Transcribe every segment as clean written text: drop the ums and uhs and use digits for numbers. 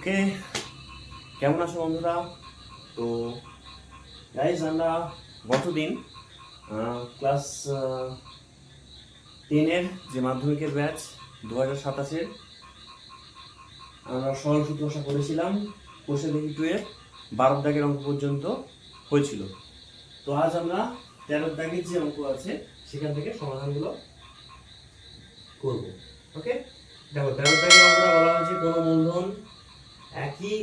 ওকে, কেমন আছো বন্ধুরা? তো গাইজ, আমরা গতদিন ক্লাস 10-এর যে মাধ্যমিকের ব্যাচ 2027-এর আমরা সরল সূত্র আশা করেছিলাম। কোষে দেখি 2-এর 12 দাগের অঙ্ক পর্যন্ত হয়েছিল। তো আজ আমরা 13 দাগের যে অঙ্ক আছে সেখান থেকে সমাধানগুলো করব। ওকে, দেখো 13 দাগের অঙ্কটা বলা হয়েছে কোনো মূলধন একই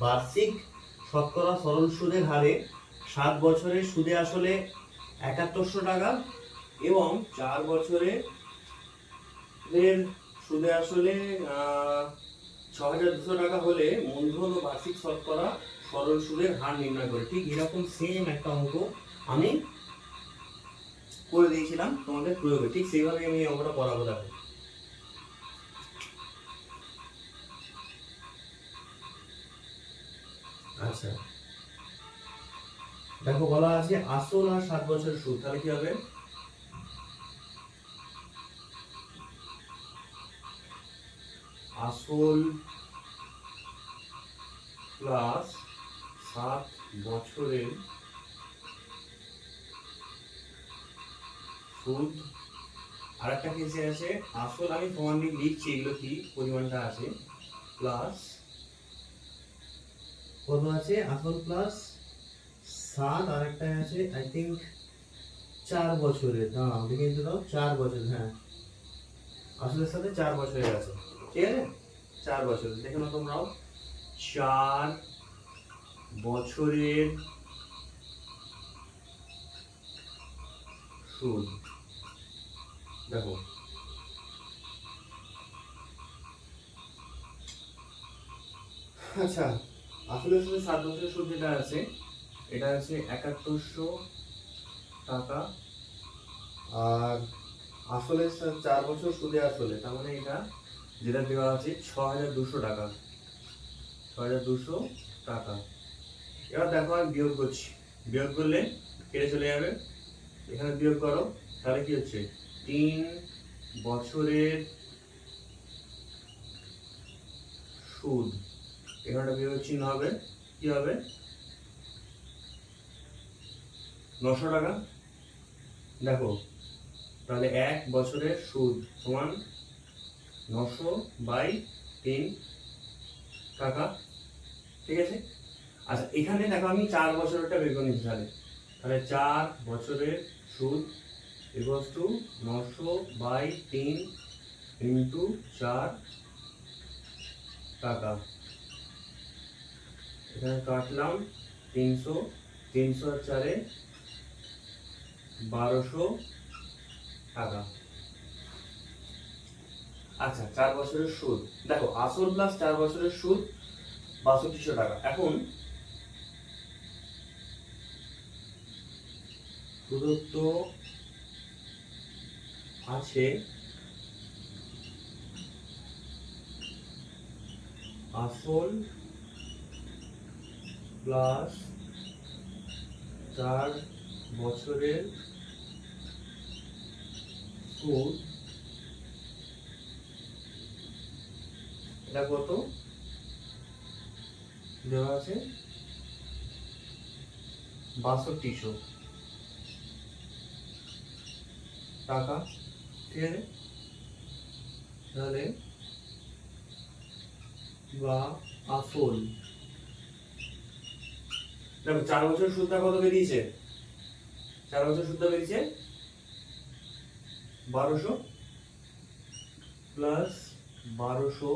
বার্ষিক শতকরা সরল সুদের হারে 7 বছরের সুদে আসলে 7100 টাকা এবং 4 বছরের সুদে আসলে 6200 টাকা হলে মূলধন ও বার্ষিক শতকরা সরল সুদের হার নির্ণয় করে। ঠিক এরকম সেম একটা অঙ্ক আমি করে দিয়েছিলাম তোমাদের প্রয়োগে, ঠিক সেইভাবে আমি এই অঙ্কটা করাবো। দেখো আচ্ছা, দেখো বলা আছে আসল আর 7 বছরের সুদ, তাহলে কি হবে? আসল প্লাস 7 বছরের সুদ। আর একটা কেসে আছে আসল, আমি প্রমাণ লিখছি এগুলো কি পরিমাণটা আছে, প্লাস কত আছে আসল প্লাস 7, আর একটা আছে আই থিঙ্ক 4 বছরের। দাঁড়াও দেখে নিতে দাও, 4 বছর, হ্যাঁ আসলের সাথে 4 বছরের আছে, ঠিক আছে 4 বছরের। দেখে নাও তোমরাও, 4 বছরের সুদ। দেখো আচ্ছা, আসলের সাথে 7 বছরের সুদ যেটা আছে এটা আছে 7100 টাকা, আর আসলে 4 বছর সুদে আসলে, তার মানে এটা যেটা দেওয়া আছে 6200 টাকা, 6200 টাকা। এবার দেখো আমি বিয়োগ করছি, বিয়োগ করলে কেটে চলে যাবে, এখানে বিয়োগ করো, তাহলে কি হচ্ছে 3 বছরের সুদ, এখানে বিয়োগ চিহ্ন হবে, কি হবে 900 টাকা। দেখো তাহলে 1 বছরের সুদ সমান 900/3 টাকা, ঠিক আছে। আচ্ছা এখানে দেখো আমি 4 বছরেরটা বের করে নিচ্ছি, তাহলে 4 বছরের সুদ ইকুয়ালস টু 900/3 ইন্টু 4 টাকা। এখানে কাটলাম 300, 300 আর 4-এ 1200 টাকা। আচ্ছা 4 বছরের সুদ, দেখো আসল প্লাস 4 বছরের সুদ 6200 টাকা। এখন প্রদত্ত আছে আসল প্লাস 4 বছরের সুদ, এটা কত দেওয়া আছে 6200 টাকা, ঠিক আছে। তাহলে বা আসল, দেখো 4 বছর সুদটা কত বেরিয়েছে, 4 বছর সুদটা বেরিয়েছে 1200 প্লাস 1200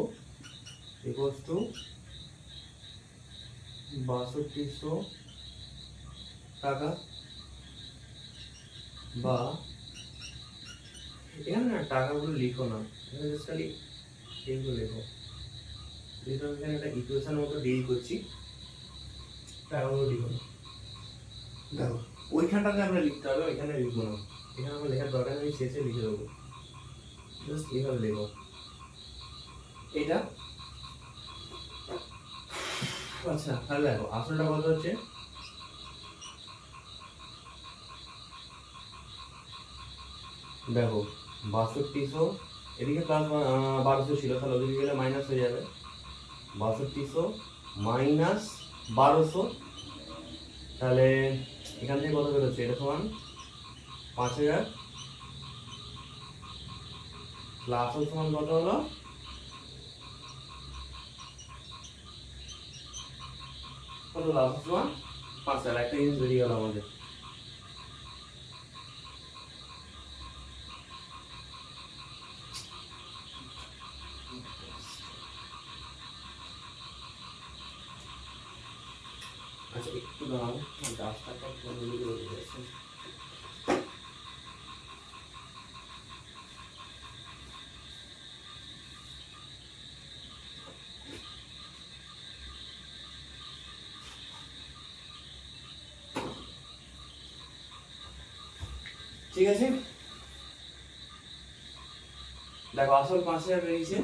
ইকুয়ালস টু 6200 টাকা, বা এখানে না টাকাগুলো লিখো না, এখানে জাস্ট খালি এইগুলো লেখো, যেহেতু আমি এখানে একটা ইকুয়েশন মতো ডিল করছি, টাকাগুলো লিখো না। দেখো ওইখানটাতে আমরা লিখতে হবে, ওইখানে লিখবো না, এখানে আমার লেখার দরকার নেই, শেষে লিখে দেবো, জাস্ট এইভাবে লেখো এটা। আচ্ছা তাহলে দেখো আসলটা কত হচ্ছে, দেখো 6200, এদিকে প্লাস 1200 ছিল, তাহলে ওদিকে গেলে মাইনাস হয়ে যাবে, 6200 মাইনাস 1200, তাহলে এখান থেকে কত বেরোচ্ছে? এটা সমান 5000 প্লাস সমান কত হলো? কত লাভ সমান 5000। একটা জিনিস বেরিয়ে গেল আমাদের। আচ্ছা একটু দাঁড়াও, রাস্তাটা কোন দিকে রয়ে গেছে। ঠিক আছে, দেখো আসল 5000 বেরিয়েছে।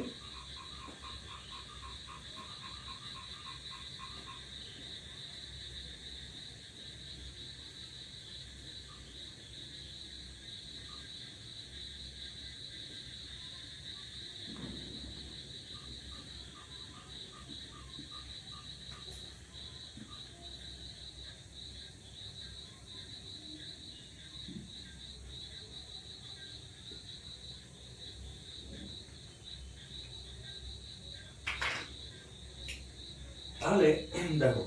তাহলে দেখো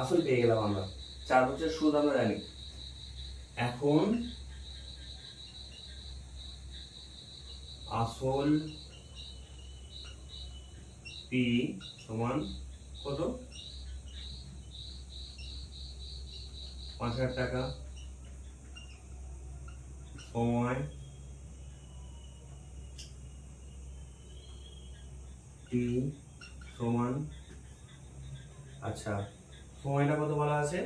আসল পেয়ে গেলাম আমরা, 4 বছর সুদ আমরা জানি। এখন আসল পি সমান কত? 5000 টাকা, সময় টি সমান, আচ্ছা সময়টা কত বলা আছে?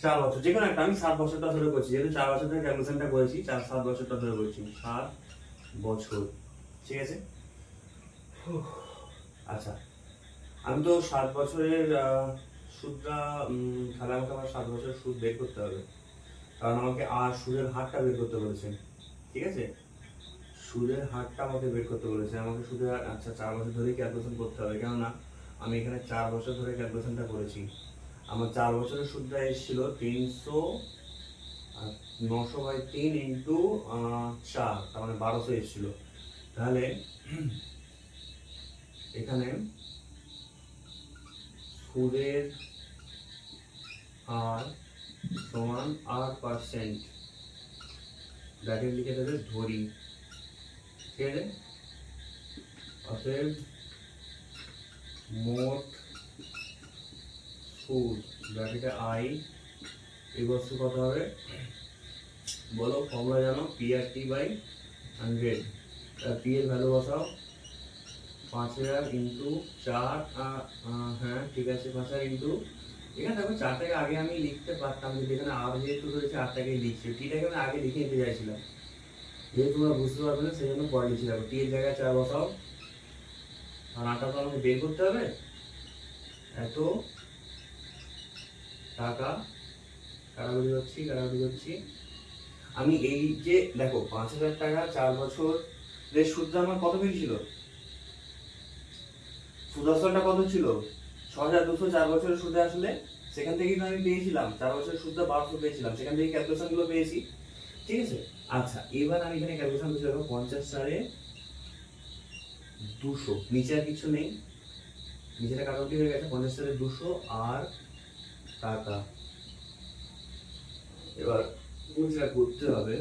4 বছর, যে কোনো একটা, আমি 7 বছরটা ধরে করছি, যেহেতু 4 বছর ধরে ক্যালকুলেশনটা করেছি, 7 বছরটা ধরে করছি, 7 বছর। ঠিক আছে, আচ্ছা আমি তো 7 বছরের সুদটা, তাহলে আমাকে আবার 7 বছরের সুদ বের করতে হবে, কারণ আমাকে আর সুদের হারটা বের করতে বলেছে। ঠিক আছে, সুদের হারটা আমাকে বের করতে বলেছে, আমাকে সুদের হার, আচ্ছা 4 বছর ধরেই ক্যালকুলেশন করতে হবে, কেননা আমি এখানে 4 বছর ধরে ক্যালকুলেশনটা করেছি। আমার 4 বছরের সুদটা এসেছিল 300, 900/3 ইন্টু 4, তার মানে 1200 এসেছিল। তাহলে এখানে সুদের হার সমান 8%, ব্র্যাকেট লিখে দেবে ধরি। ঠিক আছে, অতএব মোট সুদ ব্র্যাকেটে আই এই বস্তু কত হবে বলো? ফর্মুলা জানো, পি আর টি বাই 100। পি এর ভ্যালু বসাও, 5000 ইন্টু 4, হ্যাঁ ঠিক আছে, 5000 ইন্টু, এখানে দেখো 4টাকে আগে আমি লিখতে পারতাম, কিন্তু এখানে আর যেহেতু রয়েছে 8টাকে লিখছি, টিটাকে আমি আগে লিখে নিতে চাইছিলাম, যেহেতু তোমরা বুঝতে পারবে না সেই জন্য পরে লিখে রাখো। টি এর জায়গায় 4 বসাও, আর 8টা তো আমাকে বের করতে হবে। এত টাকা কাটাকুটি করছি। আমি এই যে দেখো 5000 টাকা 4 বছরের সুদটা আমার কত বেরিয়েছিল? সুদ আসলটা কত ছিল? 6200 4 বছরের সুদে আসলে, সেখান থেকেই তো আমি পেয়েছিলাম 4 বছরের সুদটা 1200 পেয়েছিলাম, সেখান থেকে ক্যালকুলেশন গুলো পেয়েছি। ঠিক আছে, আচ্ছা এবার আমি এখানে ক্যালকুলেশন করতে যাবো 50 সালে 200, নিচে আর কিছু নেই, নিচেটা কাটাকুটি হয়ে গেছে, 50 সালে 200 আর টাকা। এবার গুণটা করতে হবে,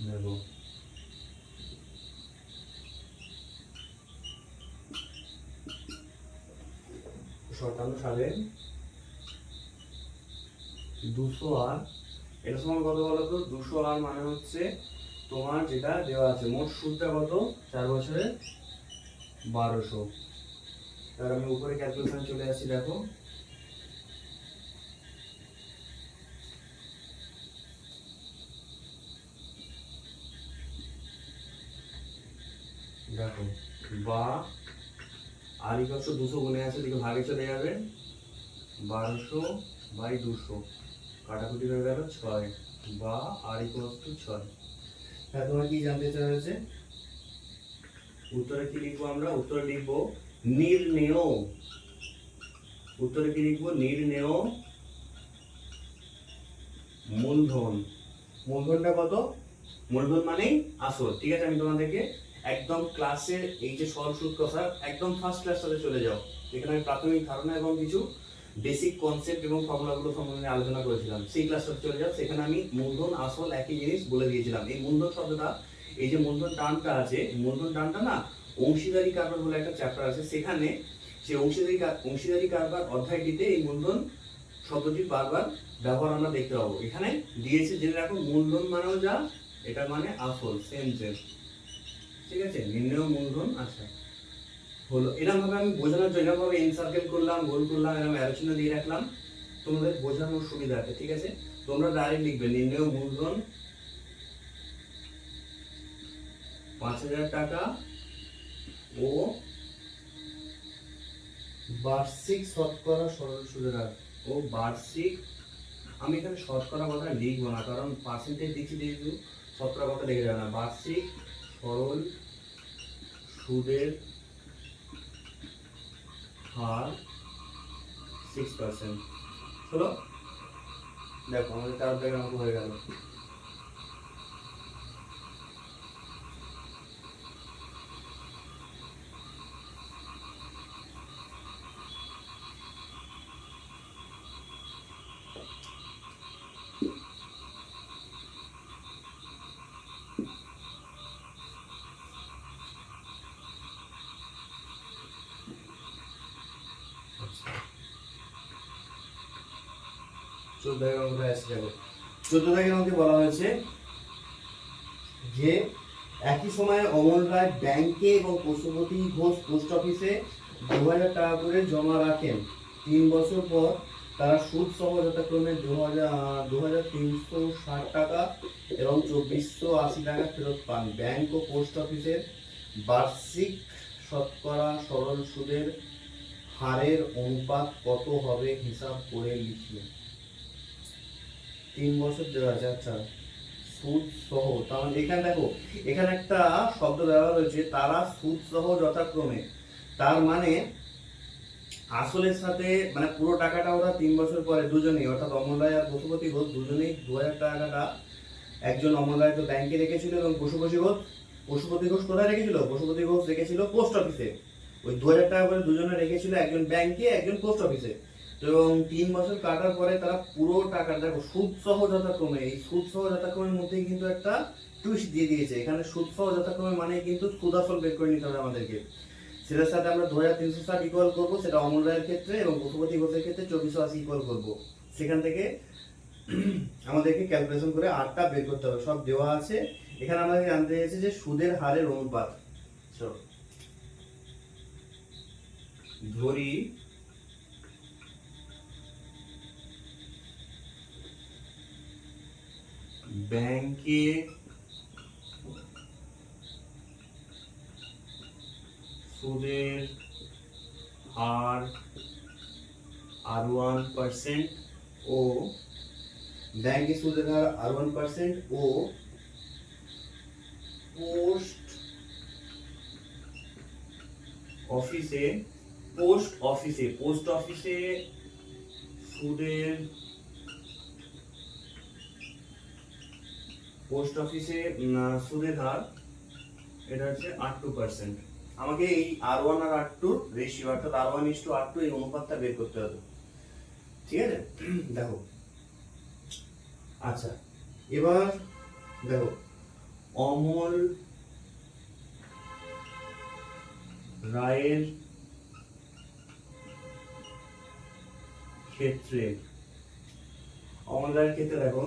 দেখো 57 সালে 200 আর, এটা সমান কত বলো তো? 200 আর মানে হচ্ছে তোমার যেটা দেওয়া আছে, মোট সুদটা কত 4 বছরে? 1200। তার আমি উপরে ক্যালকুলেশন চলে আসছি, দেখো দেখো বা আর ইকস 200 গুণে আছে, দিকে ভাগে চলে যাবে, 1200/200 কাটাকুটি হয়ে গেল 6, বা আর ইকস 6। হ্যাঁ, তোমার কি জানতে চাওয়া হয়েছে? উত্তরে কি লিখবো আমরা? উত্তরে লিখবো নির্ণেয়। উত্তরে কি লিখবো? নির্ণেয় মূলধন। মূলধনটা কত? মূলধন মানেই আসল। ঠিক আছে, আমি তোমাদেরকে একদম ক্লাসের এই যে সরল সুদ কথা একদম ফার্স্ট ক্লাসটাতে চলে যাও। এখানে আমি প্রাথমিক ধারণা এবং কিছু বেসিক কনসেপ্ট এবং ফর্মুলাগুলো সম্বন্ধে আলোচনা করেছিলাম। সেই ক্লাসটাতে চলে যাও, সেখানে আমি মূলধন আসল একই জিনিস বলে দিয়েছিলাম। এই মূলধন শব্দটা, এই যে মূলধন টার্মটা আছে, মূলধন টার্মটা না অংশীদারি কারবার বলে একটা চ্যাপ্টার আছে, সেখানে সেই অংশীদারি কারবার অধ্যায়টিতে এই মূলধন শব্দটি বারবার ব্যবহার আমরা দেখতে পাবো। এখানে দিয়েছে জেনে রাখো, মূলধন মানেও যা, এটা মানে আসল, সেম সেম। ঠিক আছে, নির্ণেয় মূলধন। আচ্ছা, হলো এরকম ভাবে আমি বোঝানোর জন্য এরকম ভাবে এন সার্কেল করলাম, গোল করলাম, এরকম অ্যারো চিহ্ন দিয়ে রাখলাম তোমাদের বোঝানোর সুবিধার্থে। ঠিক আছে, তোমরা ডাইরেক্ট লিখবে নির্ণেয় মূলধন 5,000 টাকা ও বার্ষিক শতকরা সরল সুদের হার। ও বার্ষিক, আমি এখানে শতকরা কথা লিখবো না, কারণ পার্সেন্টেজ দিচ্ছি যেহেতু শতকরা কথা লেগে যাবে না। বার্ষিক সরল সুদের হার 6%। চলো দেখো, আমাদের 4 টাকার অঙ্ক হয়ে গেল। চোদ্দ অঙ্কটা এসে যাবে। 14 দাগের অঙ্কে বলা হয়েছে যে একই সময়ে অমল রায় ব্যাংকে এবং পশুপতি ঘোষ পোস্ট অফিসে 2,000 টাকা করে জমা রাখেন। 3 বছর পর তারা সুদ সহ যথাক্রমে 2,360 টাকা এবং 2,480 টাকা ফেরত পান। ব্যাংক ও পোস্ট অফিসের বার্ষিক শতকরা সরল সুদের হারের অনুপাত কত হবে হিসাব করে লিখি। 3 বছর দেওয়া আছে। আচ্ছা, সুদ সহ, তাহলে এখানে দেখো, এখানে একটা শব্দ ব্যবহার হয়েছে, তারা সুদ সহ যথাক্রমে। তার মানে আসলের সাথে মানে পুরো টাকাটা ওরা 3 বছর পরে দুজনেই, অর্থাৎ অমল রায় আর পশুপতি ঘোষ দুজনেই 2,000 টাকাটা, একজন অমল রায় তো ব্যাংকে রেখেছিল এবং পশুপতি ঘোষ কোথায় রেখেছিল? পশুপতি ঘোষ রেখেছিল পোস্ট অফিসে। ওই 2,000 টাকা করে দুজনে রেখেছিল, একজন ব্যাংকে একজন পোস্ট অফিসে। এবং 3 বছর কাটার পরে তারা পুরো টাকা, দেখো সুদ সহ যথাক্রমে, এই সুদ সহ যথাক্রমের মধ্যেই কিন্তু একটা টুইস্ট দিয়ে দিয়েছে। এখানে সুদ সহ যথাক্রমে মানে কিন্তু সুদ আসল বের করে নিতে হবে আমাদেরকে। সেটার সাথে আমরা 2,360 ইকুয়াল করবো, সেটা অমল রায়ের ক্ষেত্রে, এবং পশুপতি ঘোষের ক্ষেত্রে 2,480 ইকুয়াল করবো। সেখান থেকে আমাদেরকে ক্যালকুলেশন করে আরটা বের করতে হবে, সব দেওয়া আছে এখানে। আমাদের জানতে চাইছে যে সুদের হারের অনুপাত। ধরি ব্যাংকে সুদের হার R1% ও ব্যাংকে সুদের হার R1% ও পোস্ট অফিসে সুদের হার এটা হচ্ছে R2%। আমাকে এই R1 আর R2 রেশিও, অর্থাৎ R1:R2 এই অনুপাতটা বের করতে হবে। ঠিক আছে, দেখো। আচ্ছা, এবার দেখো, অমল রায়ের ক্ষেত্রে দেখো,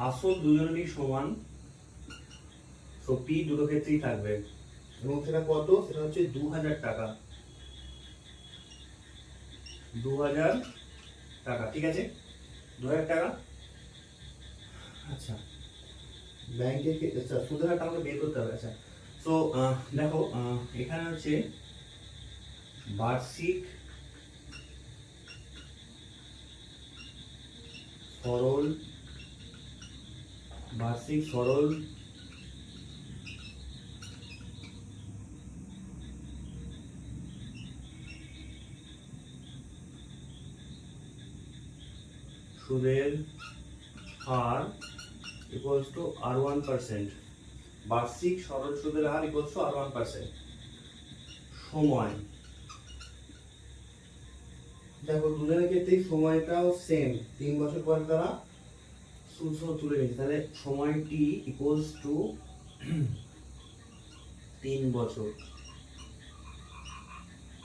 আসল দুজনেরই সমান, তো পি দুটো ক্ষেত্রেই থাকবে, এবং সেটা কত? সেটা হচ্ছে 2,000 টাকা। 2,000 টাকা, ঠিক আছে, 2,000 টাকা। আচ্ছা, ব্যাংকে সুদের হারটা আমাকে বের করতে হবে। আচ্ছা, তো দেখো, এখানে হচ্ছে বার্ষিক সরল বার্ষিক সরল সুদের হার ইকুয়ালস টু R1%। বার্ষিক সরল সুদের হার ইকুয়ালস টু R1%। সময়, দেখো দুজনের ক্ষেত্রেই সময়টাও সেম, 3 বছর পর তারা সুদ সহ তুলে নিচ্ছে, তাহলে সময় টি ইকুয়ালস টু 3 বছর,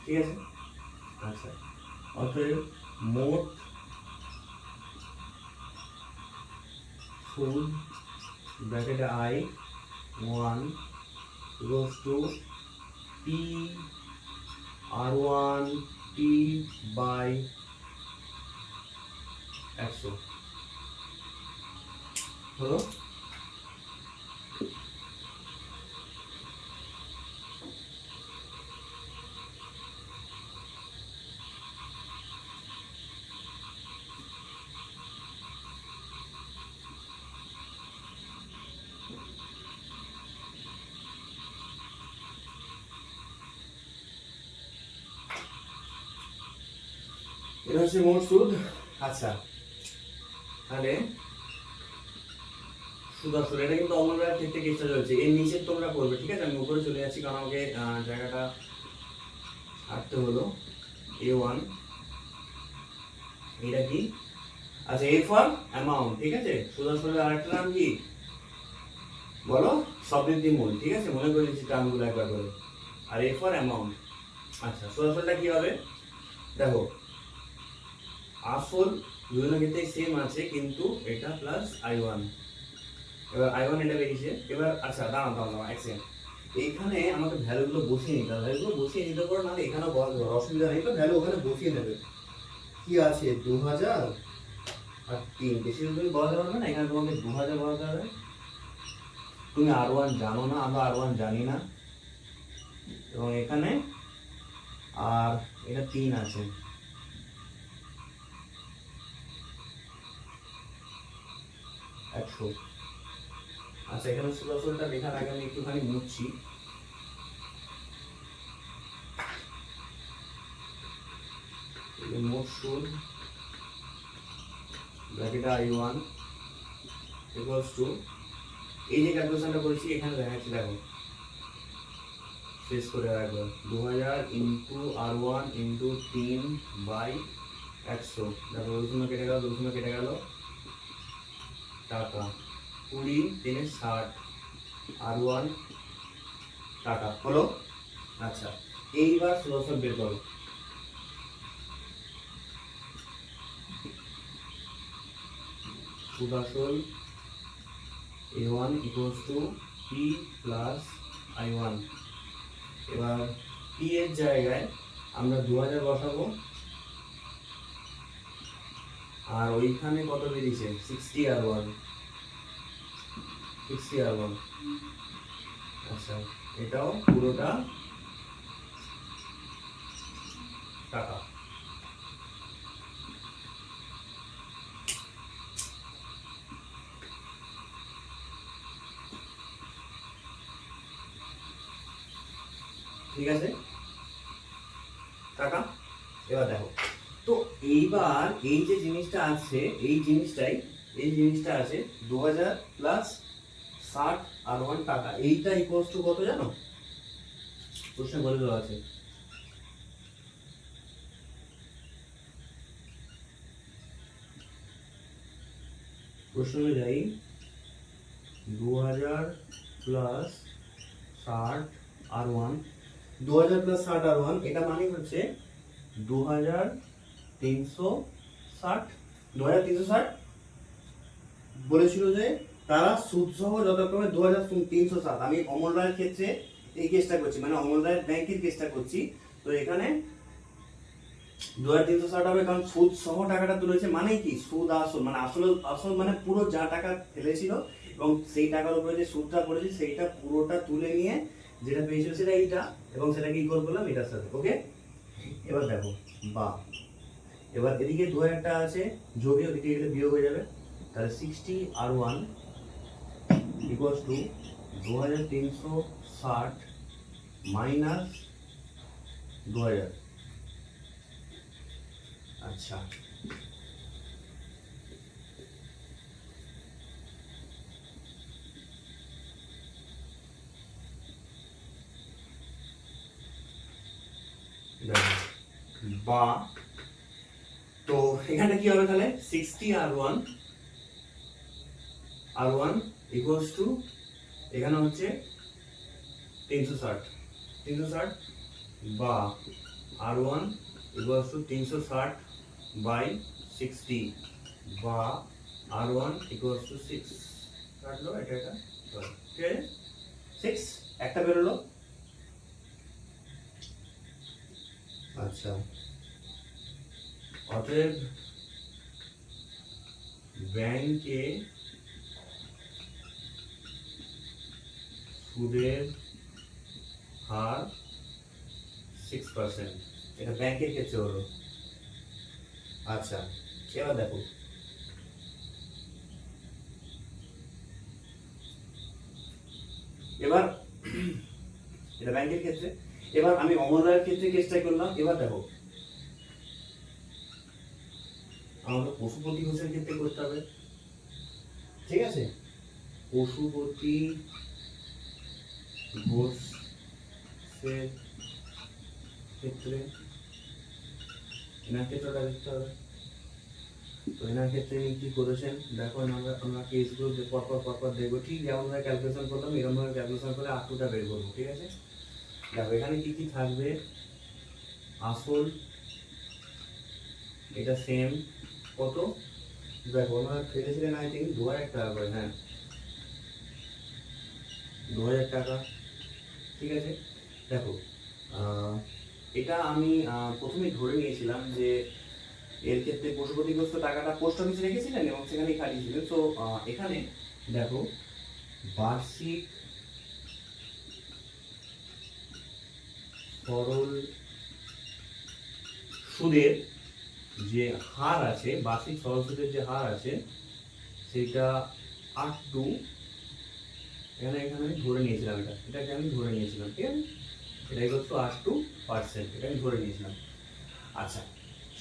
ঠিক আছে। আচ্ছা, অতএব মোট সুদ ব্র্যাকেটে I1 equals to P R1 T by 100 হলো। এটা হচ্ছে মোট সুদ। আচ্ছা, তাহলে সুদ আসলে এটা কিন্তু অমল রায়ের ক্ষেত্রে কেসটা চলছে, এর নিচে তোমরা করবে, ঠিক আছে। আমি উপরে চলে যাচ্ছি কারণ আমাকে জায়গাটা আটতে হলো। A1 এটা কি? আচ্ছা, A ফর অ্যামাউন্ট, ঠিক আছে। সুদ আসলে আরেকটা নাম কি বলো? সবৃদ্ধি মূল, ঠিক আছে। মনে করে নিচ্ছি টার্মগুলো একবার করে। আর A ফর অ্যামাউন্ট। আচ্ছা, সুদ আসলটা কি হবে দেখো, আসল দুজনের ক্ষেত্রে সেম আছে, কিন্তু এটা প্লাস I1, এবার I1 এটা বেরিয়েছে। এবার আচ্ছা দাঁড়াও এক সেকেন্ড, এইখানে আমাকে ভ্যালুগুলো বসিয়ে নিতে হবে। ভ্যালুগুলো বসিয়ে নিতে পারো, নাহলে এখানে অসুবিধা নেই, তো ভ্যালু ওখানে বসিয়ে নেবে। কি আছে 2000 আর 3, বেশি তুমি বলাতে পারবে না, এখানে তোমাকে 2000 বলাতে হবে। তুমি R1 জানো না, আমরা R1 জানি না, এবং এখানে আর এটা 3 আছে। আচ্ছা, এখানে সুদ আসলটা লেখার আগে আমি একটুখানি মুছছি। মোট সুদ ব্র্যাকেটে I1 ইকুয়ালস টু, এই যে ক্যালকুলেশনটা করেছি এখানে দেখাচ্ছি, দেখো শেষ করে রাখবো, 2000 ইন্টু R1 ইন্টু 3 বাই 100। দেখো 2 কেটে গেল, 2 কেটে গেল, টাকা 20 3 60, R1 টাকা হলো। আচ্ছা, এইবার সুদ আসল বের করো। সুদ আসল A1 equals to P plus I1। এবার P এর জায়গায় আমরা 2000 বসাবো, আর ওইখানে কত বেরিয়েছে 60 R1। আচ্ছা, এটাও পুরোটা টাকা। ঠিক আছে, টাকা। এবার দেখো তো, এইবার এই যে জিনিসটা আছে, এই জিনিসটা আছে 2000 প্লাস 60 R1 টাকা, এইটা ইকুয়ালস টু কত জানো? প্রশ্ন বলে দেওয়া আছে। প্রশ্ন অনুযায়ী 2000 প্লাস 60 R1, 2000 প্লাস 60 R1, এটা মানে হচ্ছে 2360। 2360 বলেছিল যে তারা সুদ সহ যথাক্রমে 2307। আমি অমল রায়ের ক্ষেত্রে এই কেসটা করছি, মানে অমল রায়ের ব্যাংকের কেসটা করছি। তো এখানে 2360 হবে, কারণ সুদ সহ টাকাটা তুলেছে, মানে কি সুদ আসল, মানে আসল মানে পুরো যা টাকা ফেলেছিল এবং সেই টাকার উপরে যে সুদটা পড়েছে সেইটা পুরোটা তুলে নিয়ে যেটা পেয়েছিল সেটা এইটা, এবং সেটাকে ইকুয়াল করলাম এটার সাথে। ওকে, এবার দেখো বা, এবার এদিকে 2000টা আছে, যোগে ওদিকে গেলে বিয়োগ হয়ে যাবে, তাহলে 60 R1 ইকুয়ালস টু 2360 মাইনাস 2000। আচ্ছা, বা তো এখানে কি হবে তাহলে 60 R1 ইকুয়ালস টু এখানে হচ্ছে 360 বা R1 ইকুয়ালস টু 360 বাই 60 বা R1 ইকুয়ালস টু 6 কাটলো এটা ঠিক আছে 6 একটা বেরোলো। আচ্ছা, অতএব ব্যাংকে সুদের হার 6%, এটা ব্যাংকের ক্ষেত্রে হলো। আচ্ছা, এবার দেখো এবার এটা ব্যাংকের ক্ষেত্রে, এবার আমি অমরদার ক্ষেত্রে কেসটা করলাম। এবার দেখো আমাকে পশুপতি ঘোষের ক্ষেত্রে করতে হবে, ঠিক আছে? পশুপতি ঘোষের ক্ষেত্রে এনার ক্ষেত্রটা দেখতে হবে। তো এনার ক্ষেত্রে কি করেছেন দেখো, আমরা কেসগুলো পরপর দেখবো, ঠিক যেমন ভাবে ক্যালকুলেশন করলাম এরকম ভাবে ক্যালকুলেশন করে R2টা বের করবো, ঠিক আছে? দেখো এখানে কি কি থাকবে, আসল এটা সেম কত, দেখো আমরা ফেলেছিলেন আই থিঙ্ক 2000 টাকা করে, হ্যাঁ 2000 টাকা, ঠিক আছে? দেখো এটা আমি প্রথমে ধরে নিয়েছিলাম যে এর ক্ষেত্রে পশুপতিগ্রস্ত টাকাটা পোস্ট অফিসে রেখেছিলেন এবং সেখানেই খাটিয়েছিলেন। তো এখানে দেখো বার্ষিক সরল সুদের যে হার আছে, বার্ষিক সরল সুদের যে হার আছে সেটা 8 এখানে আমি ধরে নিয়েছিলাম, এটাকে আমি ধরে নিয়েছিলাম, ঠিক আছে? এটাই হচ্ছে 8% এটা আমি ধরে নিয়েছিলাম। আচ্ছা,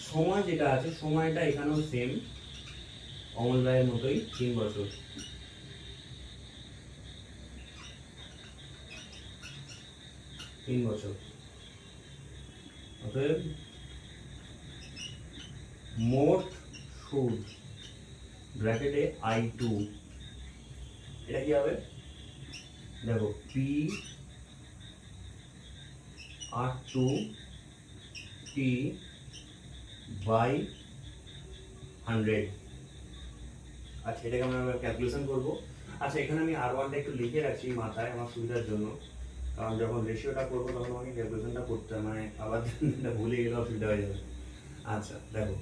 সময় যেটা আছে সময়টা এখানেও সেম অমল রায়ের মতোই 3 বছর। অতএব মোট সুদ ব্র্যাকেটে I2, এটা কি হবে দেখো P/R2 T বাই 100। আচ্ছা, এটাকে আমরা ক্যালকুলেশন করবো। আচ্ছা, এখানে আমি R1টা একটু লিখে রাখছি মাথায় আমার সুবিধার জন্য, কারণ যখন রেশিওটা করবো তখন আমাকে ক্যালকুলেশনটা করতে হবে, মানে আবার ভুলে গেলে অসুবিধা হয়ে যাবে। আচ্ছা দেখো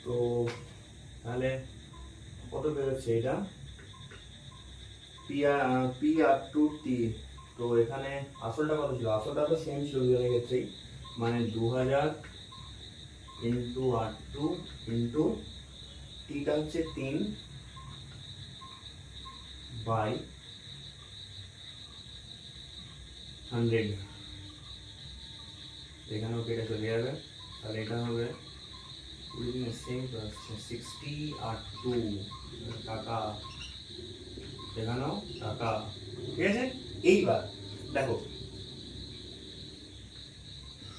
তো তাহলে কত বেরোচ্ছে এটা P/R2T। তো এখানে আসলটা কত ছিল, আসলটা তো সেম ছিল দুজনের ক্ষেত্রেই, মানে 2000 ইন্টু R2 ইন্টু টিটা হচ্ছে 3 বাই 100, এখানেও কেটে চলে যাবে, তাহলে এটা হবে সেম তো আসছে 60R2 টাকা, এখানেও টাকা, ঠিক আছে? এইবার দেখো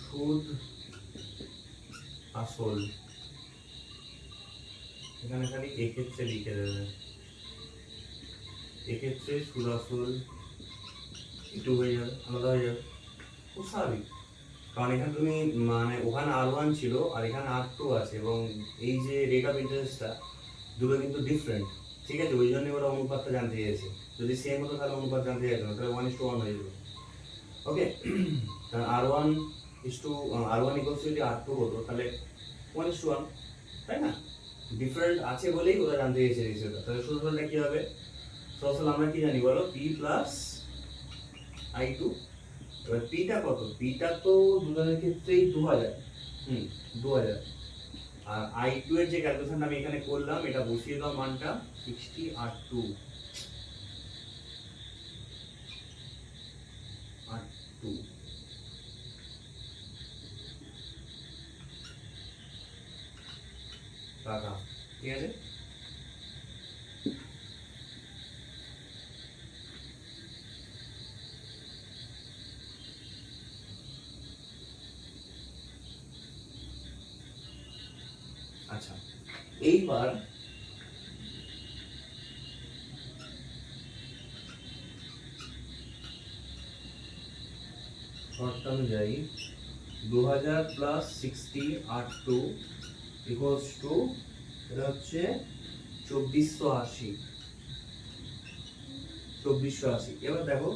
সুদ আসল, এখানে খালি এক্ষেত্রে লিখে দেবে, এক্ষেত্রে সুদ আসল একটু হয়ে যাবে, আলাদা হয়ে যাবে, খুব স্বাভাবিক, কারণ এখানে তুমি মানে ওখানে R1 ছিল আর এখানে R2 আছে এবং এই যে রেট অফ ইন্টারেস্টটা দুটো কিন্তু ডিফারেন্ট, ঠিক আছে? ওই জন্য ওরা অনুপাতটা জানতে চেয়েছে, যদি সেম হতো তাহলে অনুপাত জানতে চাইতো না, তাহলে 1:1 হয়ে যেত। ওকে, কারণ R1 ইকুয়ালস যদি R2 হতো তাহলে 1:1, তাই না? ডিফারেন্ট আছে বলেই ওরা জানতে চেয়েছে রেশিওটা। তাহলে সূত্রটা কি হবে, সরাসরি আমরা কি জানি বলো, P প্লাস I2 এবার পিটা কত? পিটা তো দুজনের ক্ষেত্রেই 2000। 2000। আর I2 এর যে ক্যালকুলেশন আমি এখানে করলাম, এটা বসিয়ে দাও মানটা 60 আর 2 টাকা, ঠিক আছে? আচ্ছা, এইবার শর্ট টার্মে যাই। 2000 প্লাস 60 আর 2 ইকুয়ালস টু, এটা হচ্ছে 2480। 2480। এবার দেখো,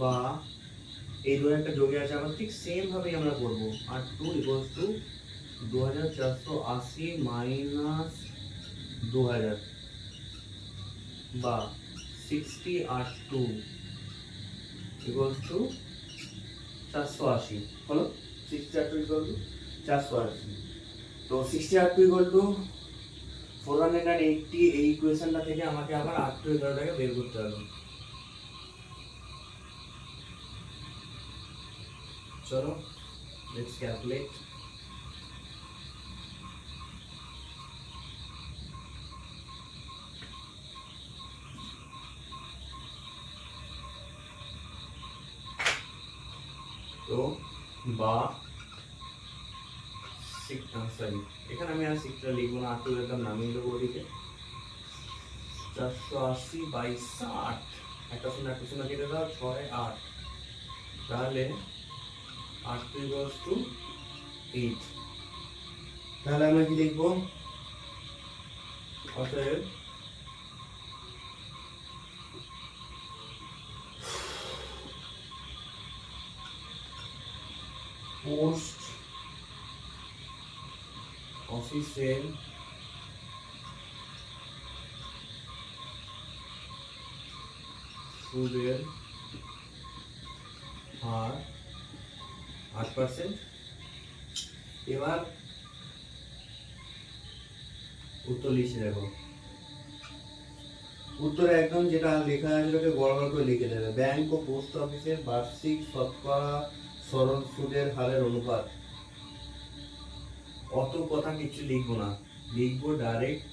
বা এই দুটো একটা যোগে আছে, আমরা ঠিক সেম ভাবেই আমরা করবো। আর 2 ইকুয়ালস টু 2480 মাইনাস 2000, বা 60 আর 2 ইকুয়ালস টু 480 হলো। 60 আর 2 ইকুয়াল টু 480। তো 60 আর 2 ইকুয়াল টু 480। এই ইকুয়েশনটা থেকে আমাকে আবার R2 এর বের করতে হবে। চলো, লেটস ক্যালকুলেট। তো বা সরি, এখানে আমি আর 6টা লিখবো না, R2 এর দাম নামিয়ে দেবো ওদিকে। 480 বাই 60, একটা শূন্য কেটে দাও, 6 8। তাহলে R2 ইকুয়ালস টু 8। তাহলে আমরা কি লিখবো? অতএব পোস্ট অফিসের সুদের হার 8%। এবার উত্তর লিখে দেখো। উত্তরে একদম যেটা লেখা আছে ওটাকে বড় বড় করে লিখে দেবে। ব্যাংক ও পোস্ট অফিসের বার্ষিক শতকরা সরল সুদের হারের অনুপাত। অত কথা কিছু লিখবো না, লিখবো ডাইরেক্ট।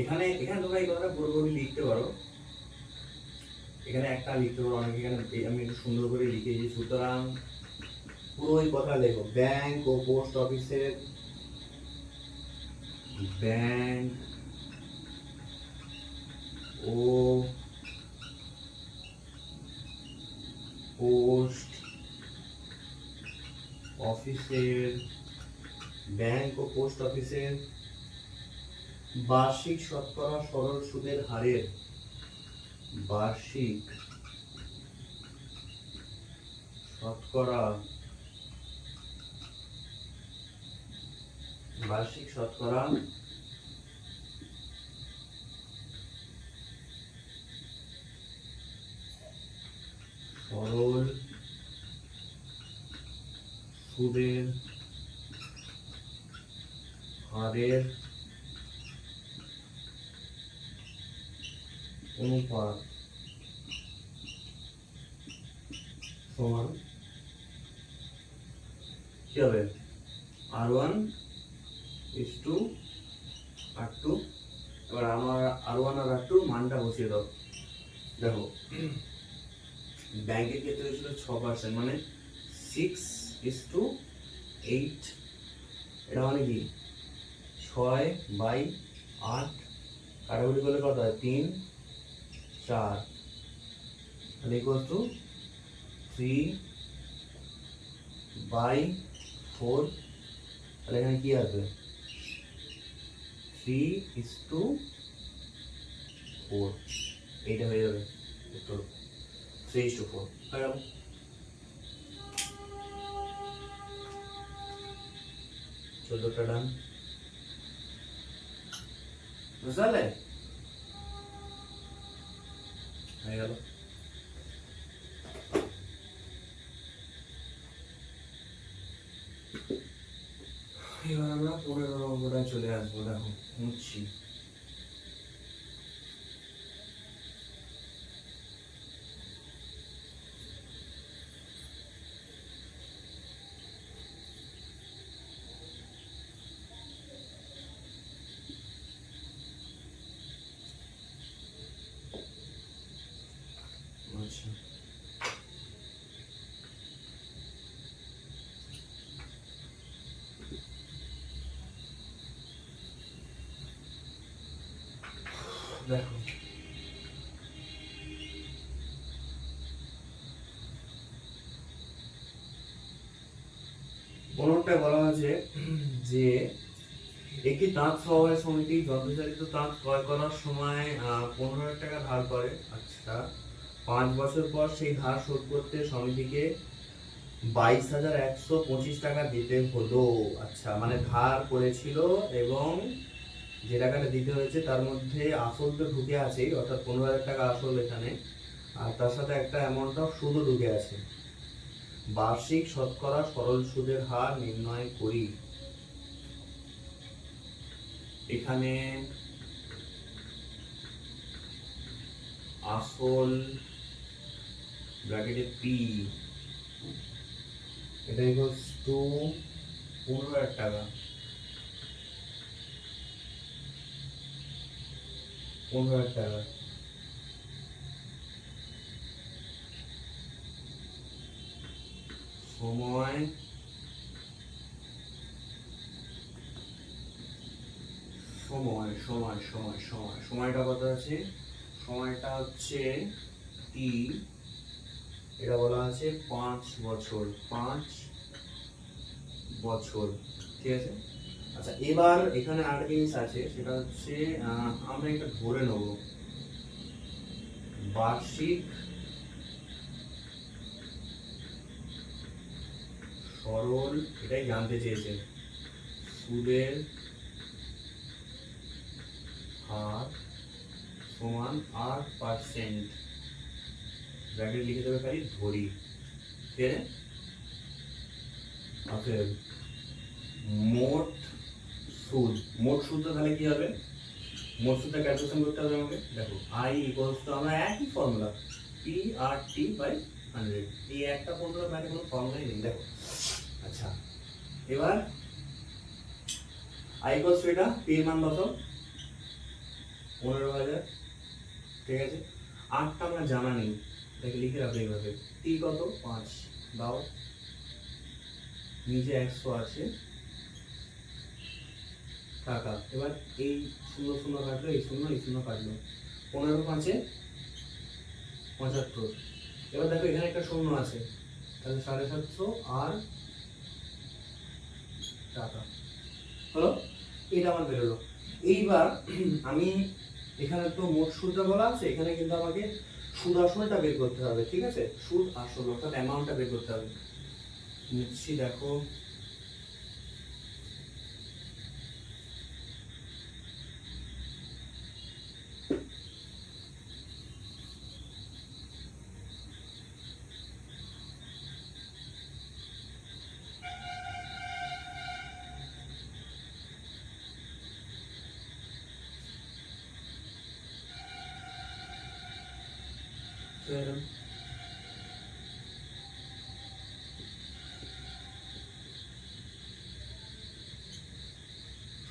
এখানে তোমরা এই কথাটা পুরোপুরি লিখতে পারো, এখানে একটা লিখতে পারো, অনেক এখানে আমি একটু সুন্দর করে লিখেছি। সুতরাং পুরো এই কথা লেখো, ব্যাংক ও পোস্ট অফিসের, ব্যাংক ও পোস্ট অফিসের, ব্যাংক ও পোস্ট অফিসের বার্ষিক শতকরা সরল সুদের হারের, বার্ষিক শতকরা সরল সুদের হারের অনুপাত সমান কি হবে? R1 is to R2। এবার আমার R1 আর R2 মানটা বসিয়ে দাও। দেখো, ব্যাংকের ক্ষেত্রে ছিল 6%, মানে 6:8। এটা মানে কি 6/8, কাটাকুটি করলে কত হয়? 3 4, তাহলে ইকুয়াল টু 3/4। তাহলে এখানে কি আসবে? 3:4। এইটা হয়ে যাবে উত্তর, 3:4 হয়ে গেল। চোদ্দটা ডান, বুঝতে পারলে? হয়ে গেল। এবার আমরা 15 নম্বরটায় চলে আসবো। দেখো মুছছি। আচ্ছা দেখো, পনেরোটায় বলা আছে যে একটি তাঁত সমবায় সমিতি যন্ত্রচালিত তাঁত ক্রয় করার সময় 15,000 টাকা ধার করে। আচ্ছা, 5 বছর পর সেই ধার শোধ করতে সমিতিকে 22,125 টাকা দিতে হলো। আচ্ছা, মানে ধার করেছিল এবং যে টাকাটা দিতে হয়েছে তার মধ্যে আসল তো ঢুকে আছেই, অর্থাৎ 15,000 টাকা আসল এখানে, আর তার সাথে একটা অ্যামাউন্ট অফ সুদও ঢুকে আছে। বার্ষিক শতকরা সরল সুদের হার নির্ণয় করি। এখানে আসল ব্র্যাকেটে পি, এটা ইকুয়ালস টু 15,000 টাকা। 15,000 টাকা সময় সময় সময় সময় সময় সময়টা কত আছে? সময়টা হচ্ছে টি, এটা বলা আছে 5 বছর। 5 বছর, ঠিক আছে। আচ্ছা, এবার এখানে আরেকটা জিনিস আছে, সেটা হচ্ছে আমরা এটা ধরে নেব বার্ষিক সরল, এটাই জানতে চেয়েছে, সুদের হার সমান 8%, ব্র্যাকেট লিখে দেবে খালি ধরি, ঠিক আছে। অতএব মোট সুদ, মোট সুদটা তাহলে কি হবে? মোট সুদটা ক্যালকুলেশন করতে হবে আমাকে। দেখো আই ইকুয়ালস টু, আমরা একই formula, P R T by 100, এই একটা ফর্মুলা বাইরে কোনো ফর্মুলাই নেই। দেখো আচ্ছা, এবার আই ইকুয়ালস টু, এটা পি এর মান কত? 15,000, ঠিক আছে। আটটা আমরা জানা নেই, দেখে লিখে রাখবে এইভাবে। টি কত? 5 দাও, নিচে 100 আছে টাকা। এবার এই 0 0 কাটলো, এই 0 এই 0 কাটলো, 15 5 75। এবার দেখো এখানে একটা 0 আছে, তাহলে 750 আর টাকা হলো, এটা আমার বেরোলো। এইবার আমি এখানে তো মোট সুদটা বলা আছে, এখানে কিন্তু আমাকে সুদ আসলটা বের করতে হবে, ঠিক আছে। সুদ আসল অর্থাৎ অ্যামাউন্টটা বের করতে হবে। নিচ্ছি, দেখো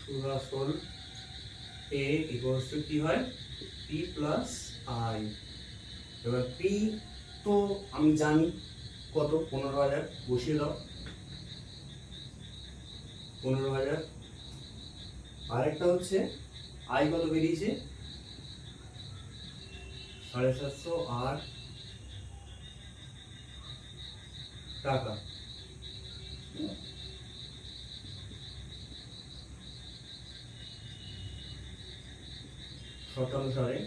সুদ আসল এ ইকুয়ালস টু কি হয়? P plus I. এবার পি তো আমি জানি কত, 15,000, বসিয়ে দাও 15,000। আরেকটা হচ্ছে আই কত বেরিয়েছে? 750 আর টাকা। শতানুসারে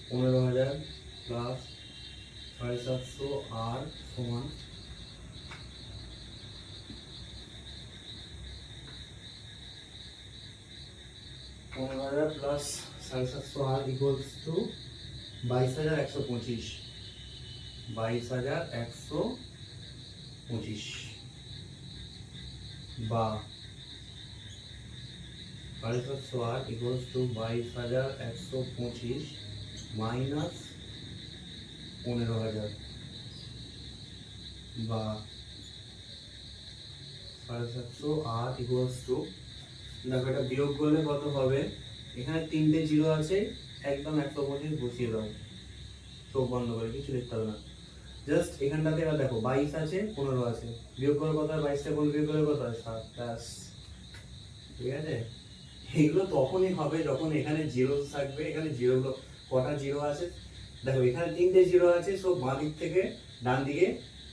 15,000 প্লাস 750 আর সমান 15,000 প্লাস 750 আর ইকুয়ালস টু 22,125। 22,125, বা 7,508 ইকুয়ালস টু 22,125 মাইনাস 15,000 বা 7,508 ইকুয়ালস টু, দেখো এটা বিয়োগ করলে কত হবে, এখানে তিনটে জিরো আছে, একদম 125 বসিয়ে দাও, চোখ বন্ধ করে, কিছু লিখতে হবে না, জাস্ট এখানটাতে এবার দেখো 22 আছে 15 আছে, বিয়োগ করার কথা, 22টা কোন বিয়োগ করার কথা 7, ঠিক আছে। এগুলো তখনই হবে যখন এখানে জিরো থাকবে, এখানে জিরোগুলো কটা জিরো আছে দেখো, এখানে তিনটে জিরো আছে, সো বাঁ দিক থেকে ডান দিকে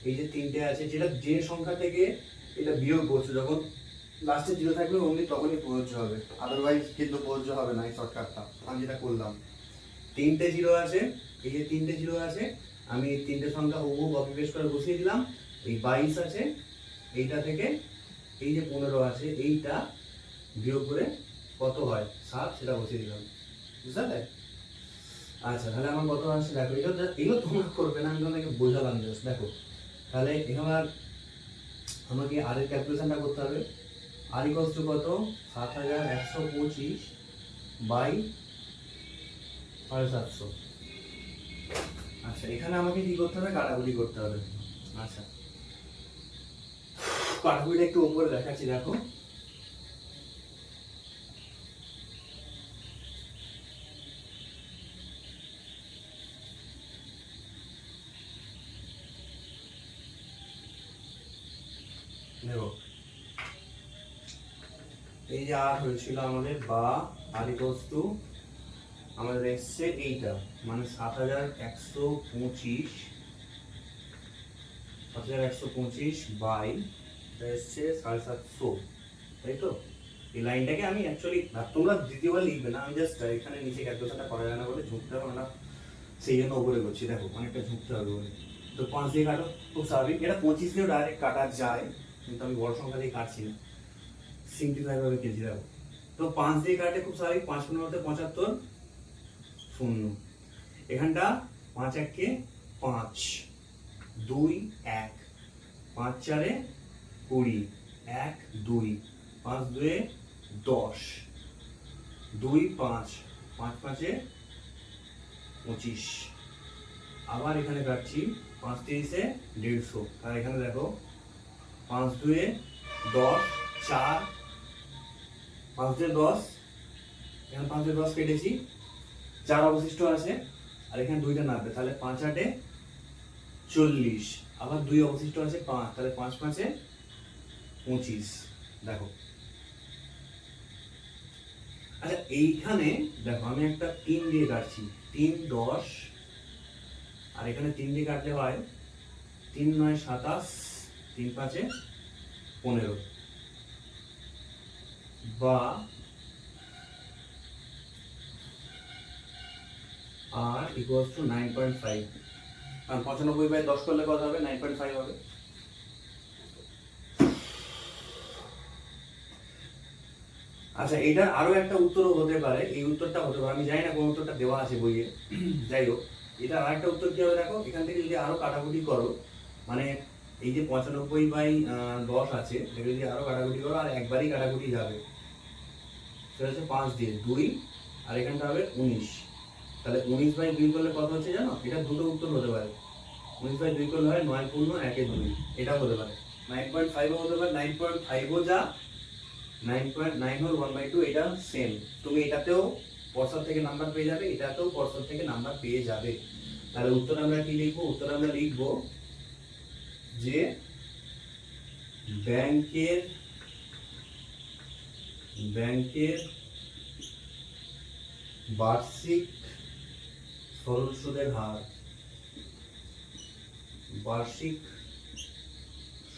এই যে তিনটে আছে, যেটা যে সংখ্যা থেকে এটা বিয়োগ করছো, যখন লাস্টে জিরো থাকবে অমনি তখনই প্রযোজ্য হবে, আদারওয়াইজ কিন্তু প্রযোজ্য হবে না এই শর্টকাটটা আমি যেটা করলাম। তিনটে জিরো আছে, এই যে তিনটে জিরো আছে, আমি এই তিনটে সংখ্যা হুবহু কপি পেস্ট করে বসিয়ে দিলাম, এই 22 আছে, এইটা থেকে এই যে 15 আছে, এইটা বিয়োগ করে কত হয় 7 সেটা বসিয়ে দিলাম, বুঝলে? আচ্ছা, তাহলে আমার কত আসছে দেখো, এগুলো তোমরা করবে না, আমি তোমাকে বোঝালাম জাস্ট। দেখো তাহলে এখানে আমাকে আর এর ক্যালকুলেশনটা করতে হবে, আর ইকুয়ালস টু কত, 7,125 বাই 750। আচ্ছা, এখানে আমাকে কি করতে হবে, কাটাকুটি করতে হবে। আচ্ছা, কাটাকুটিটা একটু উপরে দেখাচ্ছি, দেখো দেখো, এই যে আর হয়েছিল আমাদের, বা আর ইকুয়ালস টু আমাদের এসছে এইটা, মানে 7,125 বাই এসছে 750, তাই তো? এই লাইনটাকে আমি অ্যাকচুয়ালি, তোমরা দ্বিতীয়বার লিখবে না, আমি জাস্ট এখানে নিচে ক্যালকুলেশনটা করা যায় না বলে ঝুঁকতে হবে না, সেই জন্য উপরে করছি, দেখো অনেকটা ঝুঁকতে হবে বলে। তো 5 দিয়ে কাটো, খুব স্বাভাবিক, এটা 25 দিয়েও ডাইরেক্ট কাটা যায়, কিন্তু আমি বড় সংখ্যা দিয়ে কাটছি না, সিম্পলিফাই ভাবে কেজি রাখো। তো 5 দিয়ে কাটে খুব স্বাভাবিক, 5 15 75 শূন্য, এখানটা 5 1 5 2 1 5 4 20 1 2 5 2 10 2 5 5 5 25, আবার এখানে কাটছি 5 3 150, আর এখানে দেখো 5 2 10 4 5 2 10, এখানে 5 2 10 কেটেছি, 4 অবশিষ্ট আছে, আর এখানে দুইটা নামবে, তাহলে 5 8 40, আবার 2 অবশিষ্ট আছে 5, তাহলে 5 5 25, দেখো। আচ্ছা, এইখানে দেখো আমি একটা 3 দিয়ে কাটছি, 3 10, আর এখানে 3 দিয়ে কাটলে হয় 3 9 27, 3 5 15, বা আর ইকুয়ালস টু 9.5, কারণ 95 বাই 10 করলে কত হবে, 9.5 হবে। আচ্ছা, এটার আরো একটা উত্তরও হতে পারে, এই উত্তরটা হতে পারে, আমি জানি না কোন উত্তরটা দেওয়া আছে বইয়ে, যাই হোক, এটা আরেকটা উত্তর কি হবে দেখো, এখান থেকে যদি আরো কাটাকুটি করো, মানে এই যে 95 বাই 10 আছে, এটা যদি আরো কাটাকুটি করো, আর একবারই কাটাকুটি যাবে, সেটা হচ্ছে 5 দিয়ে 2, আর এখানটা হবে 19, তাহলে 19 বাই 2 করলে কত হচ্ছে জানো, এটা দুটো উত্তর হতে পারে, 19 বাই 2 করলে হয় 9 পূর্ণ 1 2, এটা হতে পারে, 9.5 ও হতে পারে, 9.5 ও যা, 9.9 হল 1/2, এটা সেম, তুমি এটাতেও পর্ষদ থেকে নাম্বার পেয়ে যাবে, এটাতেও পর্ষদ থেকে নাম্বার পেয়ে যাবে। তাহলে উত্তর আমরা কি লিখবো, উত্তর আমরা লিখবো যে ব্যাংকের বার্ষিক সরল সুদের হার, বার্ষিক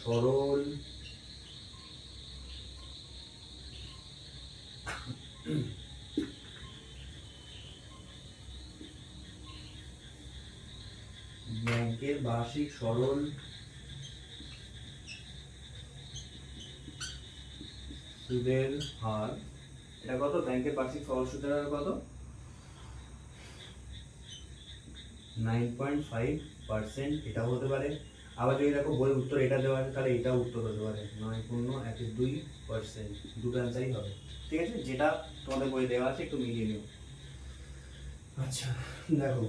সরল ব্যাংকের বার্ষিক সরল সুদের হার, এটা কত, ব্যাংকের বার্ষিক সরল সুদের হার কত, 9.5%, এটাও হতে পারে। আবার যদি দেখো বই উত্তর এটা দেওয়া আছে তাহলে এটাও উত্তর হতে পারে 9.2%, দুটো অ্যান্সারই হবে। ঠিক আছে, যেটা তোমাদের বই দেওয়া আছে একটু মিলিয়ে নিও। আচ্ছা দেখো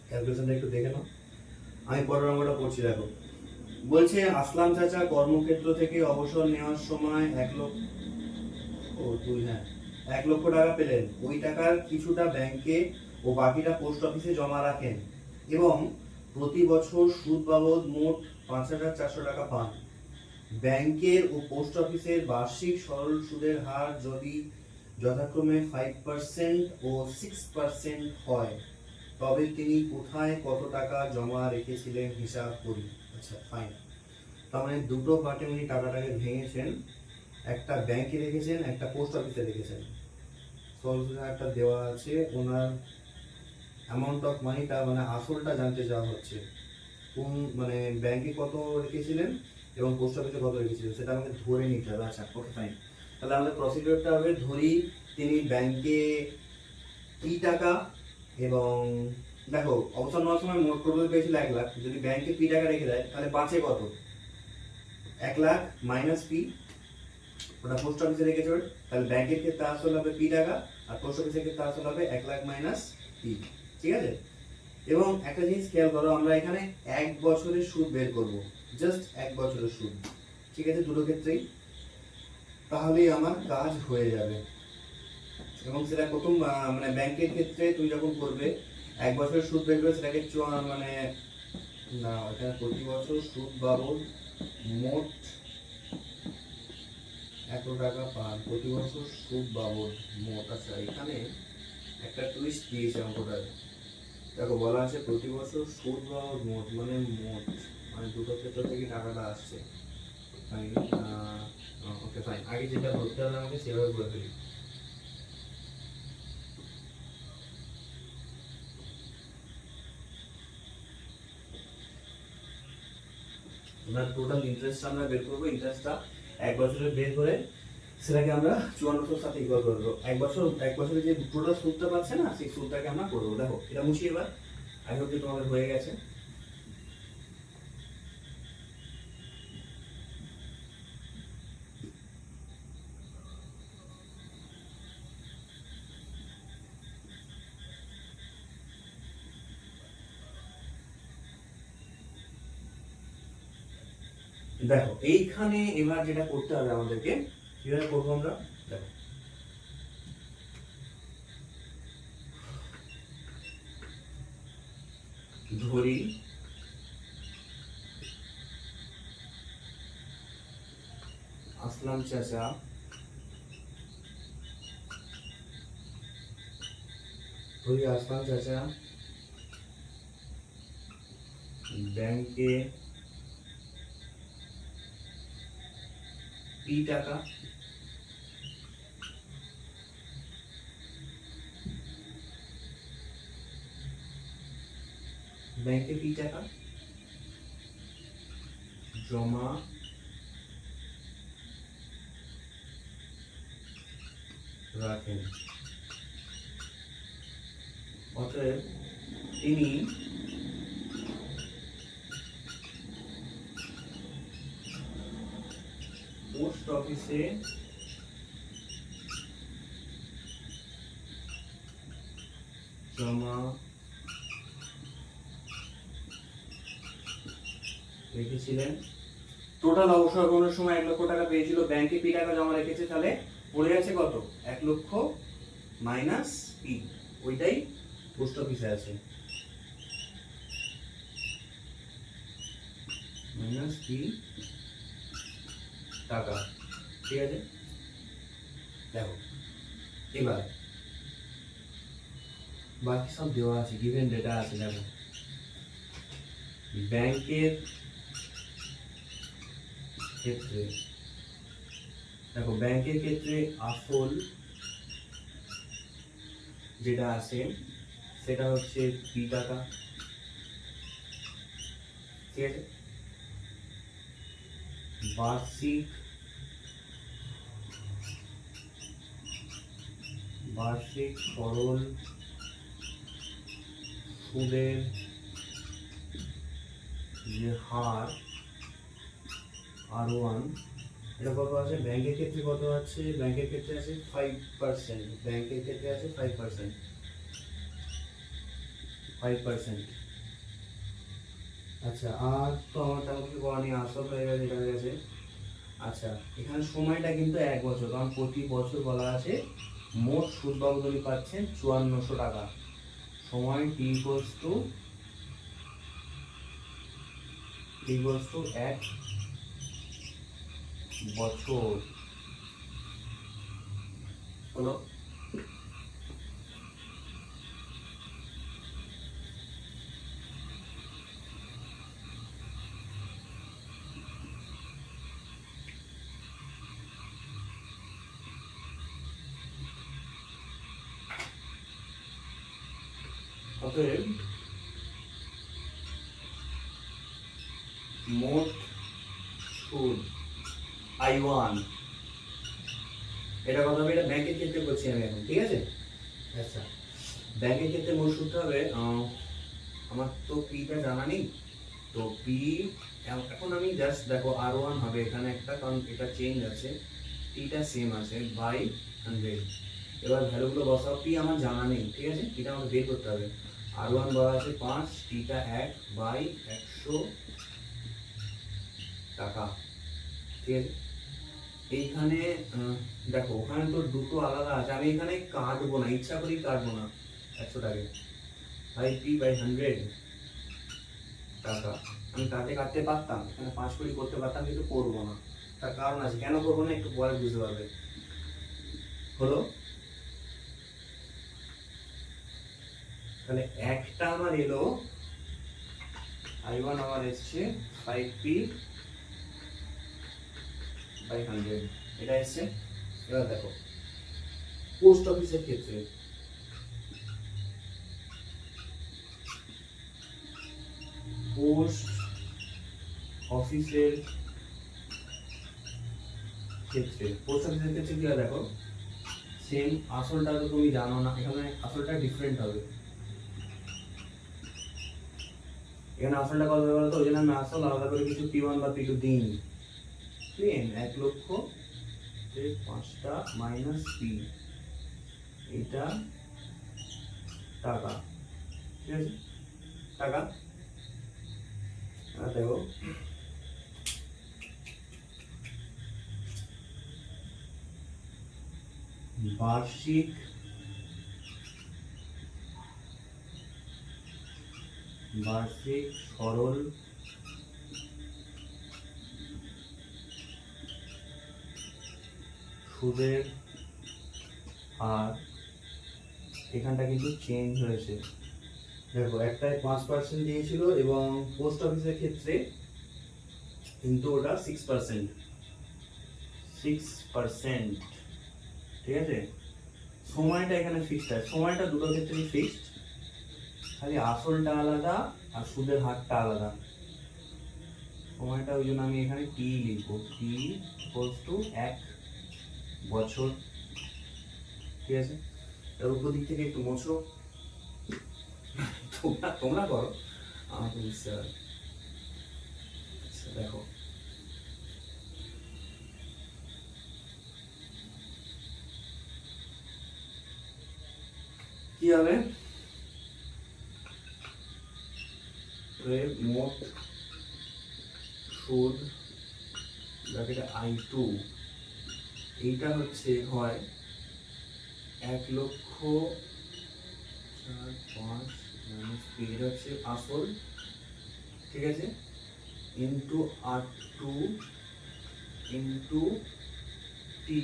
ক্যালকুলেশনটা একটু দেখে নাও, আমি পরের অঙ্কটা পড়ছি। দেখো বলছে আসলাম চাচা কর্মক্ষেত্র থেকে অবসর নেওয়ার সময় 1 লক্ষ টাকা পেলেন। ওই টাকার কিছুটা ব্যাংকে ও বাকিটা পোস্ট অফিসে জমা রাখেন এবং প্রতি বছর সুদ বাবদ মোট 5,400 টাকা পান। ব্যাংকের ও পোস্ট অফিসের বার্ষিক সরল সুদের হার যদি যথাক্রমে 5% ও 6% হয়, তবে তিনি কোথায় কত টাকা জমা রেখেছিলেন হিসাব করি। আচ্ছা ফাইন, তার মানে দুটো পার্টে উনি টাকাটাকে ভেঙেছেন, একটা ব্যাংকে রেখেছেন, একটা পোস্ট অফিসে রেখেছেন। সলভেশন একটা দেওয়া আছে, ওনার অ্যামাউন্ট অফ মানিটা মানে আসলটা জানতে চাওয়া হচ্ছে, কোন মানে ব্যাংকে কত রেখেছিলেন এবং পোস্ট অফিসে কত রেখেছিলেন সেটা আমাকে ধরে নিতে হবে। আচ্ছা ওকে ফাইন, তাহলে আমাদের প্রসিডিওরটা হবে ধরি তিনি ব্যাংকে কি টাকা এবং দেখো অবসর নেওয়ার সময় মোট টোটাল পেয়েছিল 1 লাখ, যদি ব্যাংকে পি টাকা রেখে দেয় তাহলে বাঁচে কত, 1 লাখ মাইনাস পি, ওটা পোস্ট অফিসে রেখেছে, তাহলে ব্যাংকের ক্ষেত্রে আসল হবে পি টাকা আর পোস্ট অফিসের ক্ষেত্রে আসল হবে 1 লাখ মাইনাস পি। ঠিক আছে, এবং একটা জিনিস খেয়াল করো, আমরা এখানে 1 বছরের সুদ বের করব, জাস্ট 1 বছরের সুদ। ঠিক আছে, দুটো ক্ষেত্রেই, তাহলেই আমার কাজ হয়ে যাবে। এবং সেটা প্রথম মানে ব্যাংকের ক্ষেত্রে তুমি যখন করবে 1 বছরের সুদ বের করবে, সেটাকে মানে না এখানে প্রতি বছর সুদ বাবদ মোট এত টাকা পান, প্রতি বছর সুদ বাবদ মোট। আচ্ছা এখানে একটা টুইস্ট দিয়েছে অঙ্কটা, দেখো বলা আছে প্রতি বছর সুদ বাবদ মোট মানে দুটো ক্ষেত্র থেকে টাকাটা আসছে। ফাইন, ওকে ফাইন, আগে যেটা ধরতে হবে আমাকে সেভাবে করে ফেলি। আমরা টোটাল ইন্টারেস্ট আমরা বের করবো, ইন্টারেস্টটা 1 বছরের বের করে সেটাকে আমরা 5400 সাথে ইকুয়াল করবো। 1 বছরে যে টোটাল সুদটা পাচ্ছে না সেই সুদটাকে আমরা করবো। দেখো এটা মুছি এবার, আই হোপ যে তোমাদের হয়ে গেছে। দেখো এইখানে এবার যেটা করতে হবে আমাদেরকে, কিভাবে করবো আমরা, দেখো ধরি আসলাম চাচা ব্যাংকে পি টাকা জমা রাখেন। অতএব তিনি পোস্ট অফিসে জমা রেখেছিলেন। টোটাল অবসর গ্রহণের সময় 1 লক্ষ টাকা পেয়েছিল, ব্যাংকে পি টাকা জমা রেখেছে, তাহলে পড়ে আছে কত, 1 লক্ষ মাইনাস পি, ওইটাই পোস্ট অফিসে আছে, মাইনাস পি টাকা। ঠিক আছে, দেখো এবার বাকি সব দেওয়া আছে, গিভেন ডেটা আছে। দেখো ব্যাংকের ক্ষেত্রে, দেখো ব্যাংকের ক্ষেত্রে আসল যেটা আছে সেটা হচ্ছে পি টাকা। ঠিক আছে, বার্ষিক সরল সুদের যে হার R1, এটা কত আছে? ব্যাংকের ক্ষেত্রে কত আছে? ব্যাংকের ক্ষেত্রে আছে 5%, ব্যাংকের ক্ষেত্রে আছে 5%, 5%। আচ্ছা, আর তো আমার তেমন কিছু করা নেই, আসল হয়ে গেছে, এটা হয়ে গেছে। আচ্ছা, এখানে সময়টা কিন্তু 1 বছর, কারণ প্রতি বছর বলা আছে মোট সুদ বাবদ উনি পাচ্ছেন 5400 টাকা। সময় t ইকুয়ালস টু 1 বছর হলো। অতএব মোট সুদ I1, এটা কত হবে? এটা ব্যাংকের ক্ষেত্রে করছি আমি এখন, ঠিক আছে? আচ্ছা, ব্যাংকের ক্ষেত্রে মোট সুদটা হবে, আমার তো পিটা জানা নেই, তো পি এখন আমি জাস্ট দেখো R1 হবে এখানে একটা, কারণ এটা চেঞ্জ আছে, টিটা সেম আছে, বাই 100। এবার ভ্যালুগুলো বসাও, পি আমার জানা নেই, ঠিক আছে? পিটা আমাকে বের করতে হবে। R1 বলা আছে 5, টিটা 1 বাই 100 টাকা, ঠিক আছে? এইখানে দেখো ওখানে তো দুটো আলাদা আছে, আমি এখানে কাটবো না, ইচ্ছা করি কাটবো না 100 টাকা, বাই পি বাই 100 টাকা। আমি কাটতে পারতাম, এখানে 5 কোটি করতে পারতাম, কিন্তু করবো না। তার কারণ আছে, কেন করবো না একটু পরে বুঝতে পারবে। হলো, তাহলে একটা আমার এলো, I1 আমার এসছে 5p বাই 100, এটা এসছে। এবার দেখো পোস্ট অফিসের ক্ষেত্রে, পোস্ট অফিসের ক্ষেত্রে কি হয় দেখো, সেম আসলটা তো তুমি জানো না, এখানে আসলটা ডিফারেন্ট হবে। এখানে আসলটা কত হবে বলতো? ওই জন্য আমি আসল আলাদা করে কিছু P1 বা P2 দিইনি। 1 লক্ষ 5টা মাইনাস পি, এটা টাকা, ঠিক আছে? টাকা। দেখো বার্ষিক সরল সুদের হার, এখানটা কিন্তু চেঞ্জ হয়েছে। দেখো একটায় 5% দিয়েছিল, এবং পোস্ট অফিসের ক্ষেত্রে কিন্তু ওটা 6%, 6%, ঠিক আছে? সময়টা এখানে ফিক্সড আছে, সময়টা দুটো ক্ষেত্রেই ফিক্সড, খালি আসলটা আলাদা আর সুদের হারটা আলাদা। সময়টা ওই জন্য আমি এখানে টি লিখবো, টি ইকুয়ালস টু 1 বছর, ঠিক আছে? এর উপর দিক থেকে একটু মোছো, তোমরা করো, আমাকে বুঝতে হবে। আচ্ছা দেখো, কি হবে? মোট সুদ ব্র্যাকেটে I2, এইটা হচ্ছে হয় 1,04,5 মাইনাস পি, এটা হচ্ছে আসল, ঠিক আছে? Into R2 into T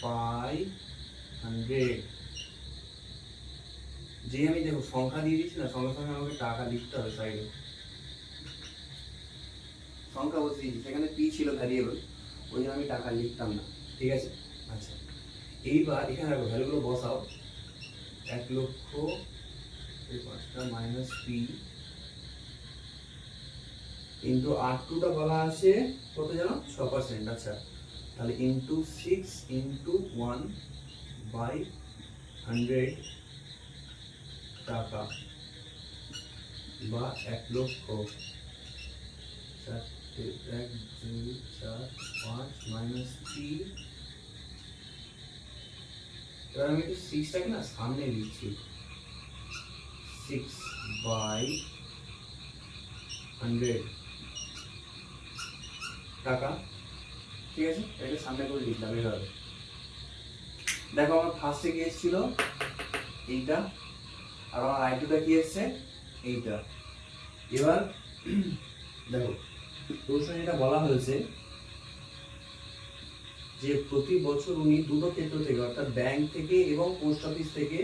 by 100। যে আমি দেখো সংখ্যা দিয়ে দিচ্ছি না, সঙ্গে সঙ্গে আমাকে টাকা লিখতে হবে সাইডে, সংখ্যা বসে দিয়েছি, সেখানে পি ছিল ভ্যারিয়েবল, ওই জন্য আমি টাকা লিখতাম না, ঠিক আছে? আচ্ছা, এইবার এখানে রাখো, ভ্যালুগুলো বসাও। 1,05,5টা মাইনাস পি ইন্টু R2টা বলা আছে কত জানো? 6%। আচ্ছা, তাহলে ইন্টু 6 ইন্টু 1 বাই 100 টাকা, বা 1 লক্ষ চারটে 1 2 4 5 মাইনাস পি। এবার আমি একটু সিক্সটাকে না সামনে লিখছি, 6/100 টাকা। ঠিক আছে, এটাকে সামনে করে লিখলাম এভাবে। দেখো আমার ফার্স্টে কি এসেছিল এইটা, আর আমার আই2টা কি এসছে এইটা। এবার দেখো প্রশ্নে এটা বলা হয়েছে যে প্রতি বছর উনি দুটো ক্ষেত্র থেকে অর্থাৎ ব্যাংক থেকে এবং পোস্ট অফিস থেকে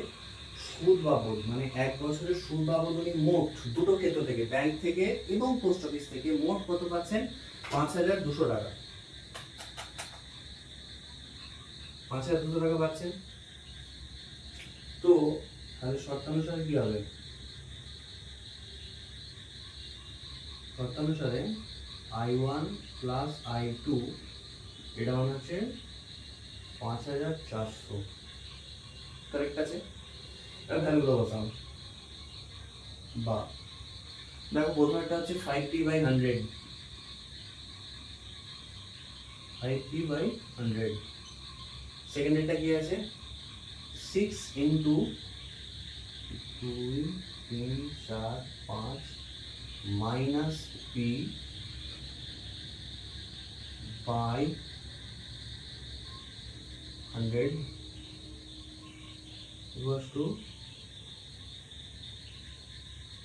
সুদ বাবদ, মানে এক বছরের সুদ বাবদ উনি মোট দুটো ক্ষেত্র থেকে ব্যাংক থেকে এবং পোস্ট অফিস থেকে মোট কত পাচ্ছেন? 5,200 টাকা। 5,200 টাকা পাচ্ছেন। তো তাহলে শর্তানুসারে কি হবে? শর্তানুসারে I1 প্লাস I2 এটা মানে হচ্ছে 5,400। কারেক্ট আছে? এবার ভ্যালুগুলো বসাও। বা দেখো প্রথমেরটা হচ্ছে 5p/100, 5p/100। সেকেন্ডেরটা কি আছে? 6 into 2 3 4 5 minus P by 100 equals to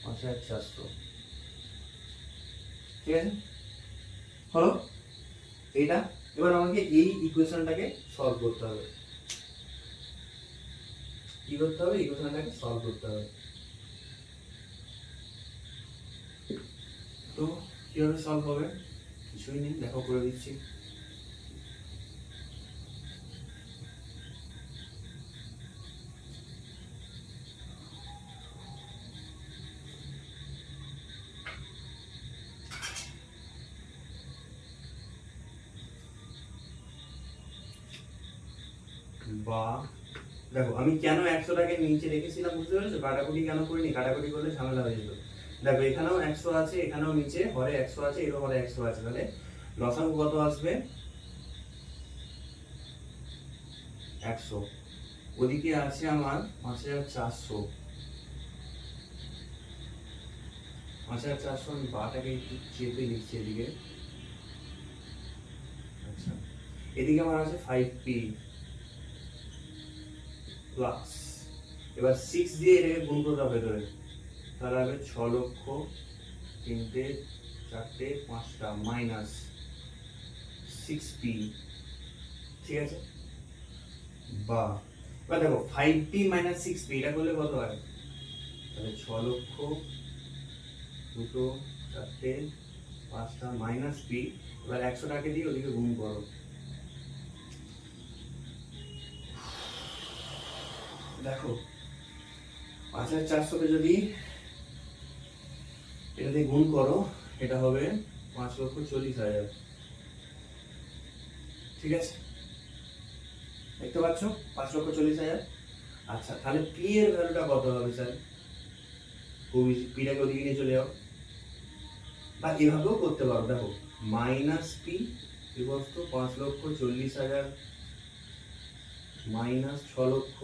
5,400। ঠিক আছে, হলো এইটা। এবার আমাকে এই ইকুয়েশনটাকে সলভ করতে হবে। কি করতে হবে? ইকুয়েশনটাকে সলভ করতে হবে। তো কিভাবে সলভ হবে? কিছুই নেই, দেখো করে দিচ্ছি। বা দেখো আমি কেন 100টাকে নিচে রেখেছিলাম বুঝতে পেরেছো? কাটাকুটি কেন করিনি? কাটাকুটি করলে ঝামেলা হয়ে যেত। দেখো এখানেও 100 আছে, এখানেও নিচে হরে 100 আছে, এরও হরে 100 আছে, তাহলে লসাগু কত আসবে? 100। ওদিকে আছে আমার 5,400। 5,400 আমি বাটাকে একটু চেপে লিখছি এদিকে। আচ্ছা, এদিকে আমার আছে 5p প্লাস, এবার 6 দিয়ে এটাকে গুণ করতে হবে ভেতরে, তাহলে হবে 6 লক্ষ 3টে 4টে 5টা মাইনাস 6p। ঠিক আছে, বা এবার দেখো 5p মাইনাস 6p এটা করলে কত হয়? তাহলে 6 লক্ষ 2টো 4টে 5টা মাইনাস p। এবার 100টাকে দিয়ে ওদিকে গুণ করো। দেখো 5,400কে যদি এটা দিয়ে গুণ করো, এটা হবে 5,40,000। ঠিক আছে, দেখতে পাচ্ছ 5,40,000। আচ্ছা, তাহলে পি এর ভ্যালুটা কত হবে স্যার? পিটাকে ওদিকে নিয়ে চলে যাও, বা এভাবেও করতে পারো। দেখো minus P equals to 5,40,000 minus 6 লক্ষ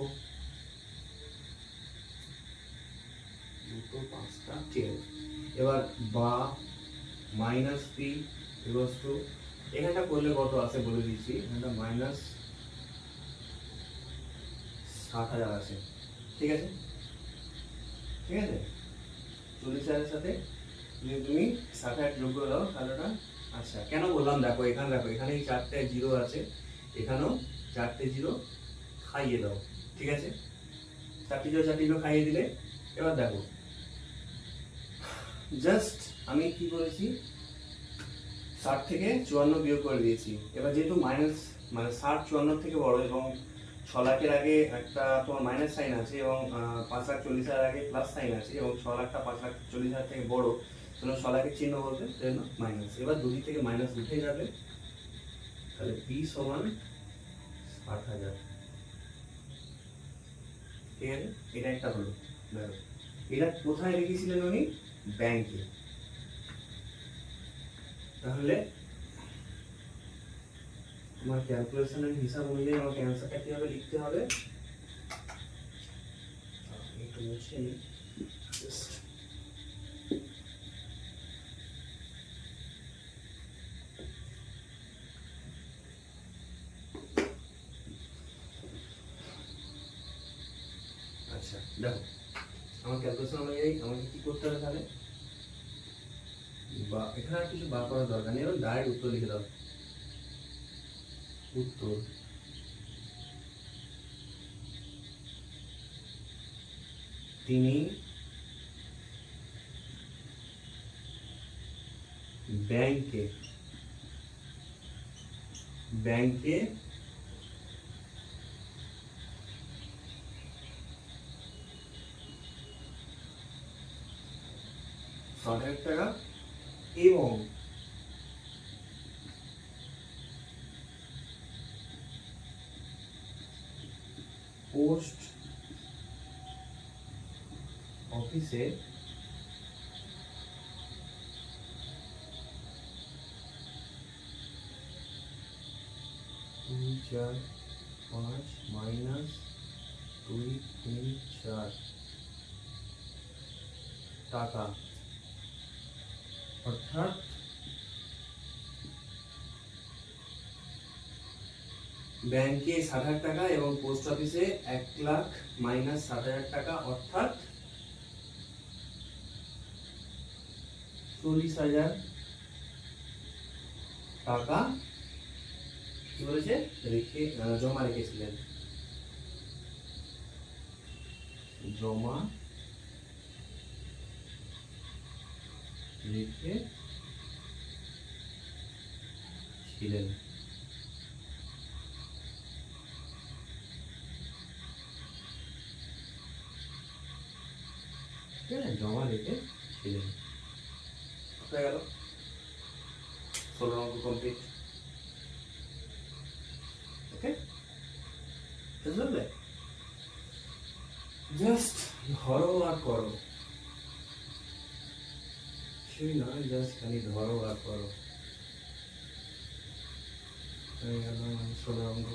2 5টা 10। এবার বা মাইনাস পি ইকুয়ালস টু, এখানটা করলে কত আছে বলে দিচ্ছি, এখানটা মাইনাস 60,000 আছে। ঠিক আছে, ঠিক আছে, 40,000-এর সাথে যদি তুমি 60,000 যোগ করে দাও তাহলে ওটা। আচ্ছা, কেন বললাম? দেখো এখানে, দেখো এখানে 4টে জিরো আছে, এখানেও 4টে জিরো খাইয়ে দাও। ঠিক আছে, 4টে জিরো খাইয়ে দিলে, এবার দেখো জাস্ট আমি কি করেছি, 60 থেকে 54 বিয়োগ করে দিয়েছি। এবার যেহেতু মাইনাস, মানে 60 54 থেকে বড় এবং 6 লাখের আগে একটা তোমার মাইনাস সাইন আছে এবং 5,40,000 আগে প্লাস সাইন আছে এবং 6 লাখটা 5,40,000 থেকে বড়, তাহলে 6 লাখের চিহ্ন বলতে জন্য মাইনাস। এবার দুদিক থেকে মাইনাস উঠে যাবে, তাহলে পি সমান 60,000। ঠিক আছে, এটা একটা হলো। দেখো এটা কোথায় রেখেছিলেন উনি? ব্যাংকে। তাহলে আমার ক্যালকুলেশনের হিসাব অনুযায়ী আমাকে অ্যান্সারটা কিভাবে লিখতে হবে, একটু মুছে নিই। আচ্ছা দেখো, আমার ক্যালকুলেশন অনুযায়ী আমাকে কি করতে হবে তাহলে, বা এখানে আর কিছু বার করার দরকার নেই, এবার ডাইরেক্ট উত্তর লিখে দাও। উত্তর তিনি ব্যাংকে ব্যাংকে ৳৬০,০০০ এবং পোস্ট অফিসে 2, 4, 5 মাইনাস 2, 3, 4 টাকা, অর্থাৎ ব্যাংকে ৬০,০০০ এবং পোস্ট অফিসে 1,00,000 মাইনাস ৬০,০০০ অর্থাৎ 40,000 টাকা কি বলেছে জমা রেখেছিলেন, জমা রেখেছিলেন। ঠিক আছে, জমা রেখেছিলেন। হয়ে গেল, 16 অঙ্ক কমপ্লিট। ওকে, বুঝলে? জাস্ট ধরো আর করো, সেই নয়, জাস্ট খালি ধরো আর করো। হয়ে গেল 16 অঙ্ক।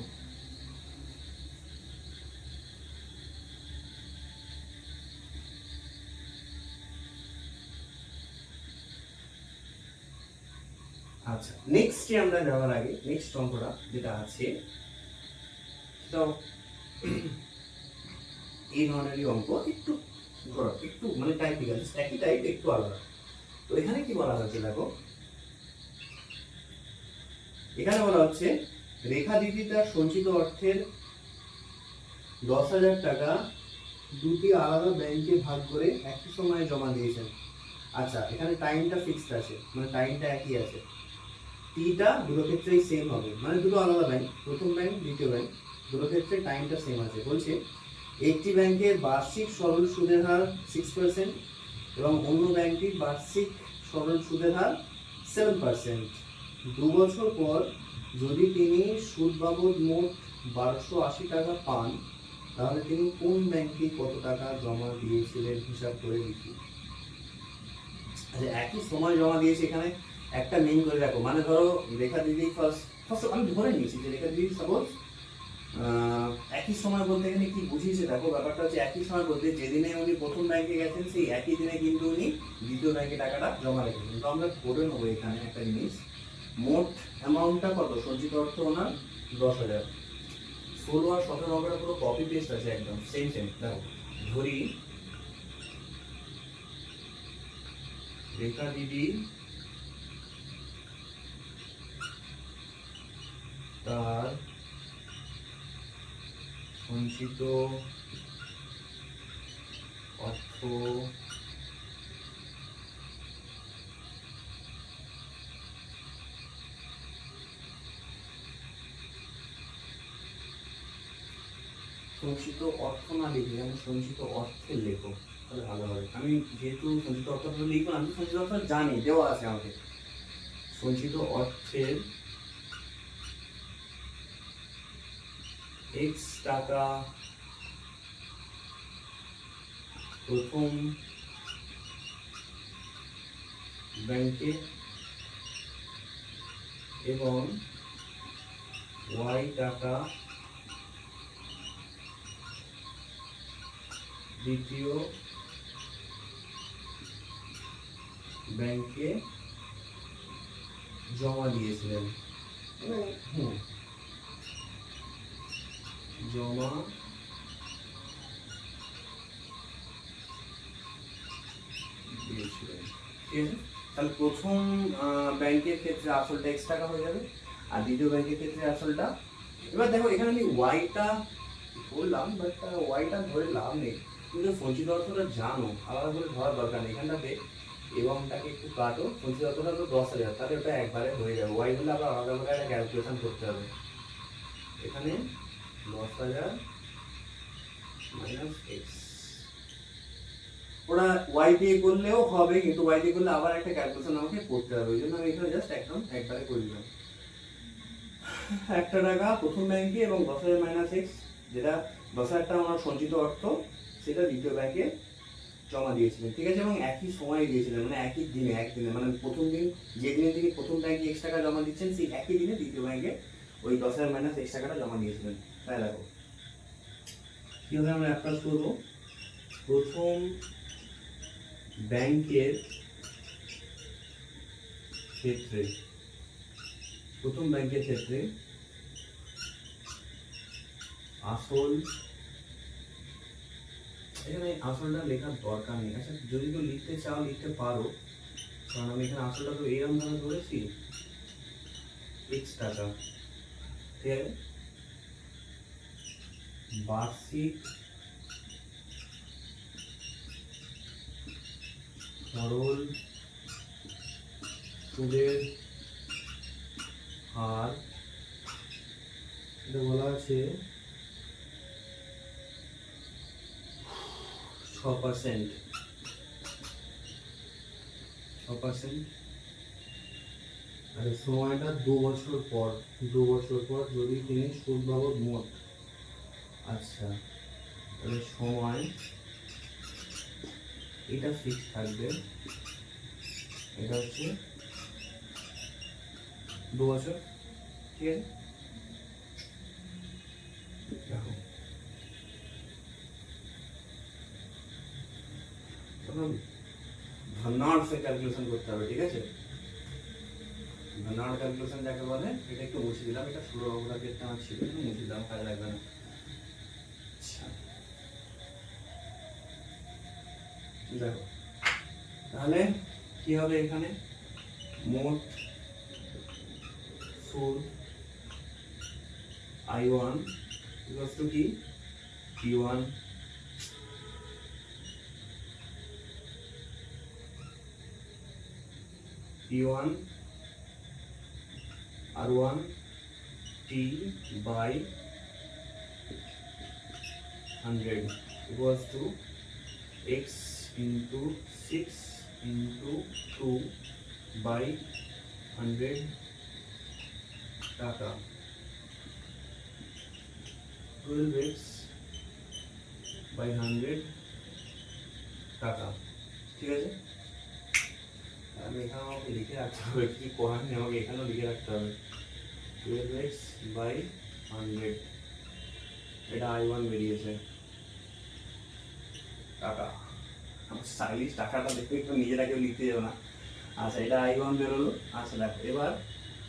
আচ্ছা, নেক্সটে আমরা যাওয়ার আগে নেক্সট অঙ্কটা যেটা আছে সেটাও এই ধরনেরই অঙ্ক, একটু ধরো, একটু মানে টাইপিক্যাল, একই টাইপ, একটু আলাদা। তো এখানে কি বলা হচ্ছে দেখো, এখানে বলা হচ্ছে রেখা দিদি তার সঞ্চিত অর্থের 10,000 টাকা দুটি আলাদা ব্যাংকে ভাগ করে একই সময়ে জমা দিয়েছেন। আচ্ছা, এখানে টাইমটা ফিক্সড আছে, মানে টাইমটা একই আছে, টিটা দুটো ক্ষেত্রেই সেম হবে, মানে দুটো আলাদা ব্যাংক, প্রথম ব্যাংক দ্বিতীয় ব্যাংক, দুটো ক্ষেত্রে টাইমটা সেম আছে। বলছে একটি ব্যাংকের বার্ষিক সরল সুদের হার 6% এবং অন্য ব্যাংকটির বার্ষিক সরল সুদের হার 7%। 2 বছর পর যদি তিনি সুদ বাবদ মোট 1280 টাকা পান, তাহলে তিনি কোন ব্যাংকে কত টাকা জমা দিয়েছিলেন হিসাব করে লিখি। আচ্ছা, একই সময় জমা দিয়েছে, এখানে একটা মেইন করে রাখো, মানে ধরো রেখা দিদি ফার্স্ট আমি ধরে নিয়েছি যে রেখা দিদি সাপোজ একই সময় বলতে এখানে কি বুঝিয়েছে দেখো, ব্যাপারটা হচ্ছে একই সময় বলতে যেদিনে উনি প্রথম ব্যাংকে গেছেন সেই একই দিনে কিন্তু উনি দ্বিতীয় ব্যাংকে টাকাটা জমা রেখেছেন। তো আমরা করে নেবো এখানে একটা জিনিস, মোট অ্যামাউন্টটা কত, সঞ্চিত অর্থ ওনার 10,000। 16 আর 17 অঙ্কটা পুরো কপি পেস্ট আছে, একদম সেম সেম। দেখো ধরি রেখা দিদি তার সঞ্চিত অর্থ সঞ্চিত অর্থ না লিখে আমি সঞ্চিত অর্থের লেখো, তাহলে ভালো হবে। আমি যেহেতু সঞ্চিত অর্থটা লিখবো, আমি সঞ্চিত অর্থ জানি, দেওয়া আছে আমাকে। সঞ্চিত অর্থের x টাকা প্রথম ব্যাংকে এবং ওয়াই টাকা দ্বিতীয় ব্যাংকে জমা দিয়েছিলেন। জমা দিয়েছিলেন, ঠিক আছে। তাহলে প্রথম ব্যাংকের ক্ষেত্রে আসলটা x টাকা হয়ে যাবে, আর দ্বিতীয় ব্যাংকের ক্ষেত্রে আসলটা। এবার দেখো এখানে আমি ওয়াইটা ধরলাম, বাট ওয়াইটা ধরে লাভ নেই, তুমি তো সঞ্চিত অর্থটা জানো, আলাদা করে ধরার দরকার নেই। এখানটাতে এবংটাকে একটু কাটো, সঞ্চিত অর্থটা তো 10,000, তাহলে ওটা একবারে হয়ে যাবে। ওয়াই হলে আবার আলাদা করে একটা ক্যালকুলেশন করতে হবে। এখানে 10,000 মাইনাস এক্স, ওরা ওয়াই দিয়ে করলেও হবে, কিন্তু ওয়াই দিয়ে করলে আবার একটা ক্যালকুলেশন আমাকে করতে হবে, ওই জন্য আমি এখানে জাস্ট একদম একবারে করে দিলাম। 1 টাকা প্রথম ব্যাংকে এবং 10,000 মাইনাস এক্স, যেটা 10,000 টাকা আমার সঞ্চিত অর্থ, সেটা দ্বিতীয় ব্যাংকে জমা দিয়েছিলেন, ঠিক আছে। এবং একই সময়ে দিয়েছিলেন, মানে একই দিনে, একদিনে, মানে প্রথম দিন যে দিনে তিনি প্রথম ব্যাংকে x টাকা জমা দিচ্ছেন, সেই একই দিনে দ্বিতীয় ব্যাংকে ওই 10,000 মাইনাস x টাকাটা জমা দিয়েছিলেন। তাই দেখো কিভাবে আমরা অ্যাপ্লাস করবো। প্রথম ব্যাংকের ক্ষেত্রে, প্রথম ব্যাংকের ক্ষেত্রে আসল, এখানে আসলটা লেখার দরকার নেই। আচ্ছা যদি কেউ লিখতে চাও লিখতে পারো, কারণ আমি এখানে আসলটা তো এরকম ভাবে ধরেছি x টাকা, ঠিক আছে। বার্ষিক সরল সুদের হার, এটা বলা আছে 6%, 6%। আর সময়টা 2 বছর পর, 2 বছর পর যদি তিনি সুদ বাবদ মোট, আচ্ছা তাহলে সময় এটা ফিক্স থাকবে, এটা হচ্ছে 2 বছর, ঠিক আছে। তখন ভান্নাড় সে ক্যালকুলেশন করতে হবে, ঠিক আছে। ভান্নাড় ক্যালকুলেশন যাকে বলে, এটা একটু মুছে দিলাম, এটা ষোলো অঙ্কটা ক্ষেত্রে আমার ছিল, মুছে দিলাম, কাজে লাগবে না। আচ্ছা দেখো তাহলে কি হবে, এখানে মোট সুদ I1 ইকুয়ালস টু কি P1 P1 R1 T by 100 equals to x into 6 into 2 by 100 টাকা, 12x by 100 টাকা, ঠিক আছে। আমি এখানে আমাকে লিখে রাখতে হবে, কি করার নেই, আমাকে এখানেও লিখে রাখতে হবে 12x by 100, এটা I1 বেরিয়েছে টাকা। স্টাইলিশ টাকাটা দেখে একটু নিজেরা কেউ লিখতে যাবে না। আচ্ছা এটা I1 বেরোলো। আচ্ছা দেখো এবার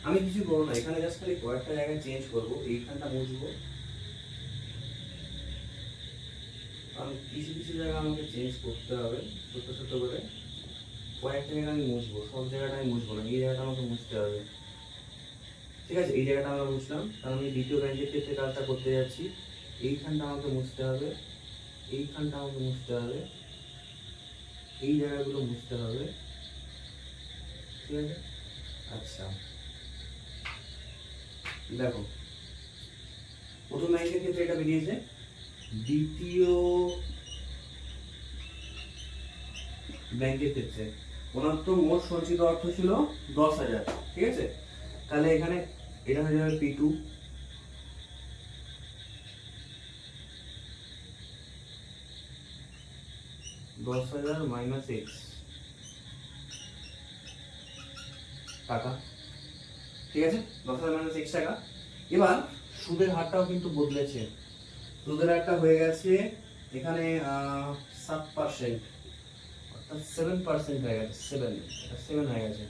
আমি কিছু করবো না, এখানে জাস্ট খালি কয়েকটা জায়গায় চেঞ্জ করবো, এইখানটা মুছবো, কারণ কিছু কিছু জায়গা আমাকে চেঞ্জ করতে হবে ছোট ছোট করে, কয়েকটা জায়গা আমি মুছবো, সব জায়গাটা আমি মুছবো না, এই জায়গাটা আমাকে মুছতে হবে, ঠিক আছে। এই জায়গাটা আমরা মুছলাম, কারণ আমি দ্বিতীয় ব্যাংকের ক্ষেত্রে কাজটা করতে যাচ্ছি। এইখানটা আমাকে মুছতে হবে, এইখানটা আমাকে মুছতে হবে, এই জায়গাগুলো মুছতে হবে, ঠিক আছে। আচ্ছা দেখো প্রথম ব্যাংকের ক্ষেত্রে এটা বেরিয়েছে, দ্বিতীয় ব্যাংকের ক্ষেত্রে ওনার তো মোট সঞ্চিত অর্থ ছিল 10,000, ঠিক আছে। তাহলে এখানে এটা হয়ে যাবে P2, $10,000 মাইনাস x টাকা, ঠিক আছে, 10,000 মাইনাস x টাকা। এবার সুদের হারটাও কিন্তু বদলেছে, সুদের হারটা হয়ে গেছে এখানে 7%, অর্থাৎ 7% হয়ে গেছে, 7 হয়ে গেছে।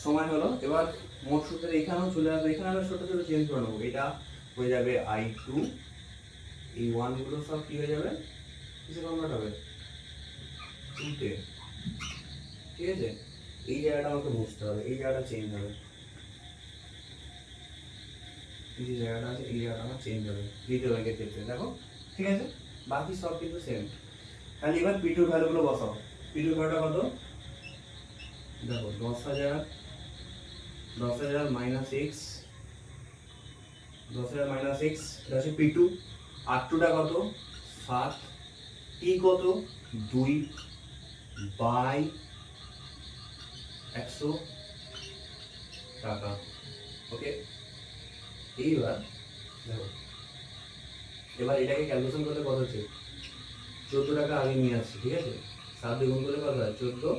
সময় হলো এবার মোট সুদের এখানেও চলে আসবে, এখানে আমরা ছোট ছোট চেঞ্জ করে নেবো, এটা হয়ে যাবে I2, এই 1 গুলো সব কি হয়ে যাবে, কিসে কনভার্ট হবে, 2 তে। ঠিক আছে, এই জায়গাটা আমাকে বুঝতে হবে, এই জায়গাটা চেঞ্জ হবে, এই যে জায়গাটা আছে এই জায়গাটা আমার চেঞ্জ হবে দ্বিতীয় ব্যাংকের ক্ষেত্রে, দেখো। ঠিক আছে, বাকি সব কিন্তু সেম। খালি এবার P2 ভ্যালুগুলো বসাও। P2 ভ্যালুটা কত, দেখো 10,000 মাইনাস x, 10,000 মাইনাস x, এটা হচ্ছে P2। R2 টা কত, 7, T কত, 2 বাই 100 টাকা। ওকে, এইবার দেখো, এবার এটাকে ক্যালকুলেশন করলে কত হচ্ছে, 14 টাকা আগে নিয়ে আসছি। ঠিক আছে, 7 দিয়ে গুণ করলে কত হয়, 14,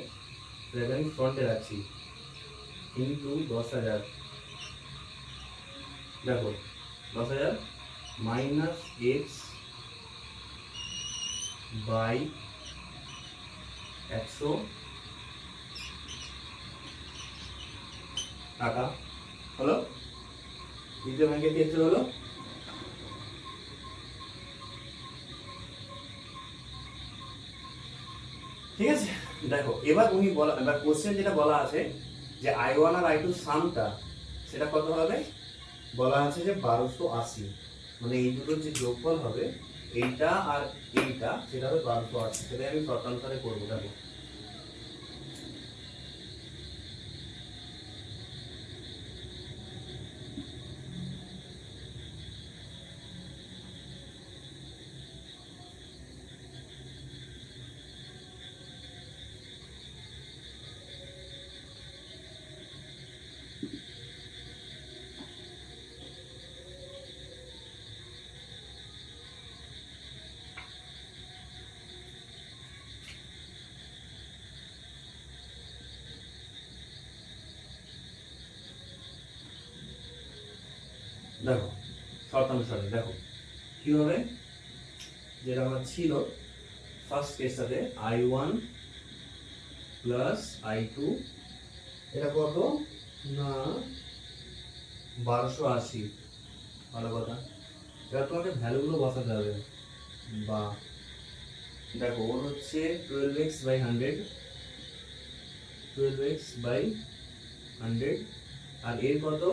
সেটা আমি ফ্রন্টে রাখছি, কিন্তু 10,000, দেখো 10,000 মাইনাস এক্স বাই 100 টাকা হলো, দ্বিতীয় ব্যাংকের ক্ষেত্রে হলো। ঠিক আছে, দেখো এবার উনি বলা, এবার কোশ্চেন যেটা বলা আছে যে I1 আর I2 সামটা সেটা কত হবে, বলা আছে যে 1280, মানে এই দুটোর যে যোগফল হবে এইটা আর এইটা, সেটা হবে 1280। সেটাই আমি শর্ট আনসারে করবো। দেখো দেখো শর্ট আনসারে দেখো কি হবে, যেটা আমার ছিল ফার্স্ট কেসটাতে I1 প্লাস I2, এটা কত না 1280, ভালো কথা। এবার তোমাকে ভ্যালুগুলো বসাতে হবে, বা দেখো ওর হচ্ছে 12x বাই 100, 12x বাই 100, আর এর কত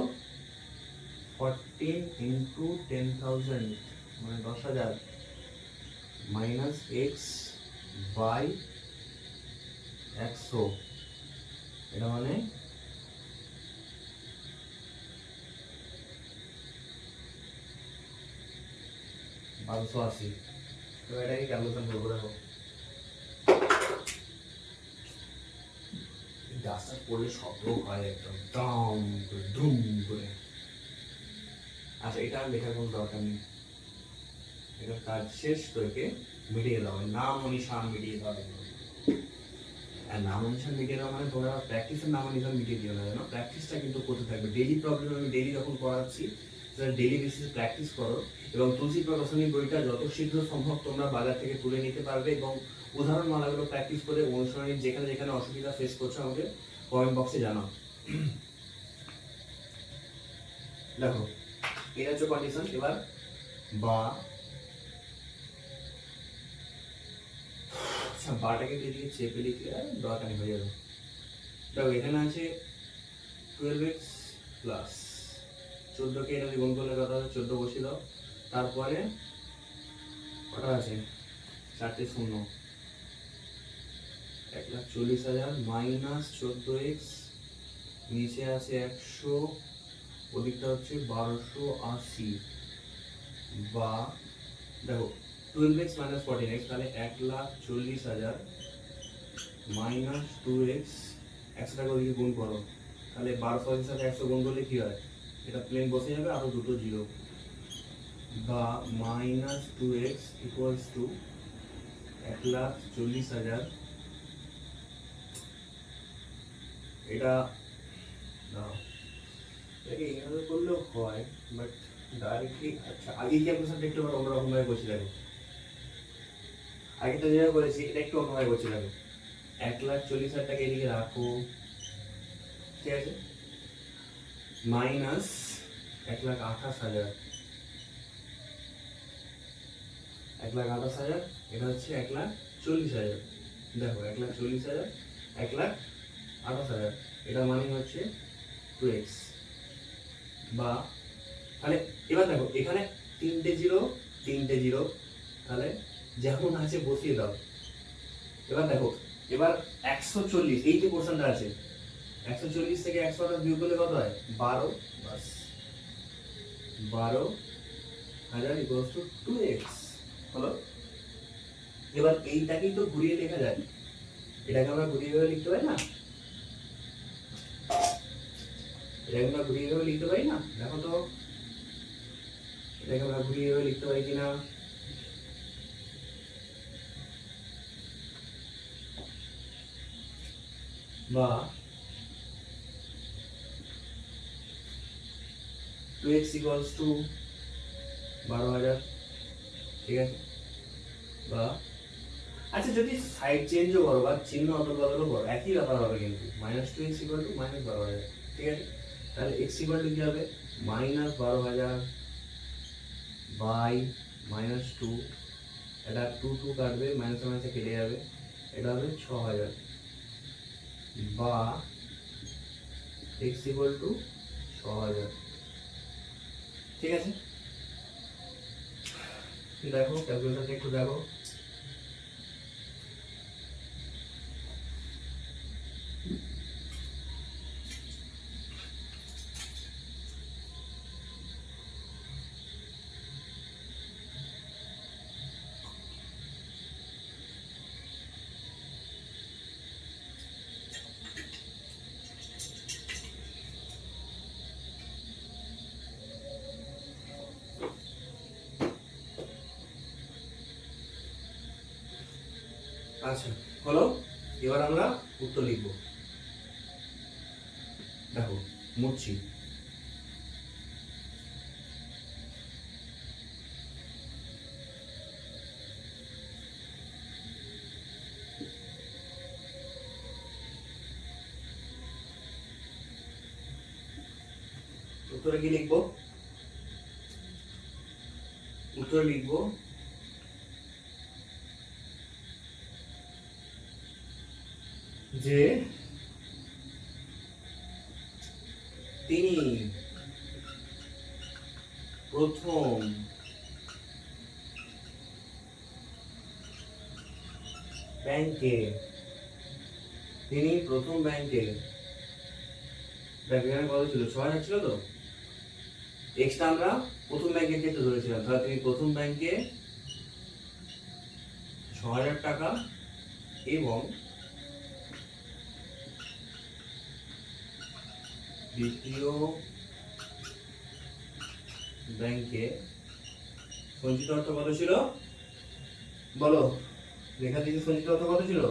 14 ইন্টু 10,000, মানে 10,000 মাইনাস এক্স বাই 100, এটা মানে 1280। তো এটাকে ক্যালকুলেশন করবো। দেখো ডাস্টার পড়লে শব্দ হয় একদম দাম করে ধুম করে। আচ্ছা, এটা আর লেখার কোনো দরকার নেই, এটা কাজ শেষ, তো একে মিটিয়ে দেওয়া, নাম নিশান মিটিয়ে দেওয়া। আর নাম নিশান মিটিয়ে দেওয়া মানে তোমরা প্র্যাকটিসের নাম নিশান মিটিয়ে দিও না, জানো, প্র্যাকটিসটা কিন্তু করতে থাকবে। ডেইলি প্রবলেম আমি ডেইলি যখন করাচ্ছি, সেটা ডেইলি বেসিসে প্র্যাকটিস করো, এবং তুলসী প্রকাশনীর বইটা যত শীঘ্র সম্ভব তোমরা বাজার থেকে তুলে নিতে পারবে, এবং উদাহরণ মালাগুলো প্র্যাকটিস করে অনুসরণের যেখানে যেখানে অসুবিধা ফেস করছো আমাকে কমেন্ট বক্সে জানাও। দেখো এটা হচ্ছে কন্ডিশন। এবার বা, আচ্ছা বাটাকে দিয়ে চেপে লিখলে আর দরকার নেই, হয়ে যাবে। দেখো এখানে আছে 12x প্লাস 14কে এটা গুণ করলে কত হবে, 14 বসিয়ে দাও, তারপরে কটা আছে, 4টে শূন্য, 1,40,000 মাইনাস 14x, নিচে আছে 100, ওদিকটা হচ্ছে 1280, বা দেখো 12x মাইনাস 14x, তাহলে 1,40,000 মাইনাস 2x, 100 টাকা ওদিকে গুণ করো, তাহলে 1280 সাথে 100 গুণ করলে কি হয়, এটা প্লেন বসে যাবে, আরো দুটো জিরো, বা মাইনাস 2x ইকুয়ালস টু 1,40,000, এটা দাও এটাকে এইভাবে করলেও হয়, বাট ডাইরেক্টলি আচ্ছা আগে কি আপনার একটু অন্যরকম ভাবে করছি দেখো। আগে তো যেভাবে করেছি এটা একটু অন্যভাবে করছি দেখো। 1,40,000 টাকা এদিকে রাখো, ঠিক আছে, মাইনাস 1,28,000, 1,28,000, এটা হচ্ছে 1,40,000। দেখো 1,40,000, 1,28,000, এটা মানে হচ্ছে 2x। বা তাহলে এবার দেখো এখানে তিনটে জিরো, তাহলে যেমন আছে বসিয়ে দাও। এবার দেখো এবার 140, এই যে পোর্শনটা আছে 140 থেকে 128 বিয়োগ করলে কত হয়? 12, বাস 12,000 ইকুয়ালস টু 2x হলো। এবার এইটাকেই তো ঘুরিয়ে লেখা যায়, এটাকে আমরা ঘুরিয়ে ভাবে লিখতে পারি না? এটাকে আমরা ঘুরিয়ে ভাবে লিখতে পারি না? দেখো তো এটাকে আমরা ঘুরিয়ে ভাবে লিখতে পারি কিনা। বা 2x ইকুয়ালস টু 12,000, ঠিক আছে। বা আচ্ছা যদি সাইড চেঞ্জও করো বা চিহ্ন অদল বদলও করো একই ব্যাপার হবে কিন্তু, -2x ইকুয়াল টু -12,000, ঠিক আছে। তাহলে x ইকুয়াল টু কি হবে? -12,000 বাই -2, এটা 2 2 কাটবে, মাইনাসে মাইনাসে কেটে যাবে, এটা হবে 6,000 বা x ইকুয়াল টু 6,000, ঠিক আছে। দেখো ক্যালকুলেটরটা একটু দেখো। আচ্ছা হলো, এবার আমরা উত্তর লিখব। দেখো মুছছি। উত্তরে কি লিখবো? উত্তরে লিখবো যে তিনি প্রথম ব্যাংকে এখানে কত ছিল? 6,000 ছিল তো, এক্সট্রা আমরা প্রথম ব্যাংকের ক্ষেত্রে ধরেছিলাম, তাহলে তিনি প্রথম ব্যাংকে 6,000 টাকা এবং দ্বিতীয় ব্যাংকে সঞ্চিত অর্থ কত ছিল বলো? লেখা দিকে সঞ্চিত অর্থ কত ছিল?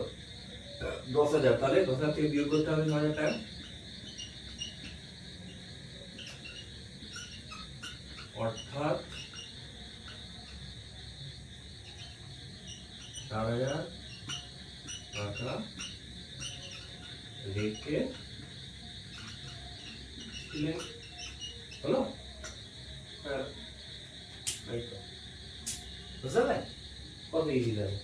10,000। তাহলে 10,000 থেকে বিয়োগ করতে হবে 9,000 টাকা, অর্থাৎ 4,000 টাকা রেখে ছিলেন, হলো? হ্যাঁ এই তো বুঝতে পারলে কত ইজি যাবে।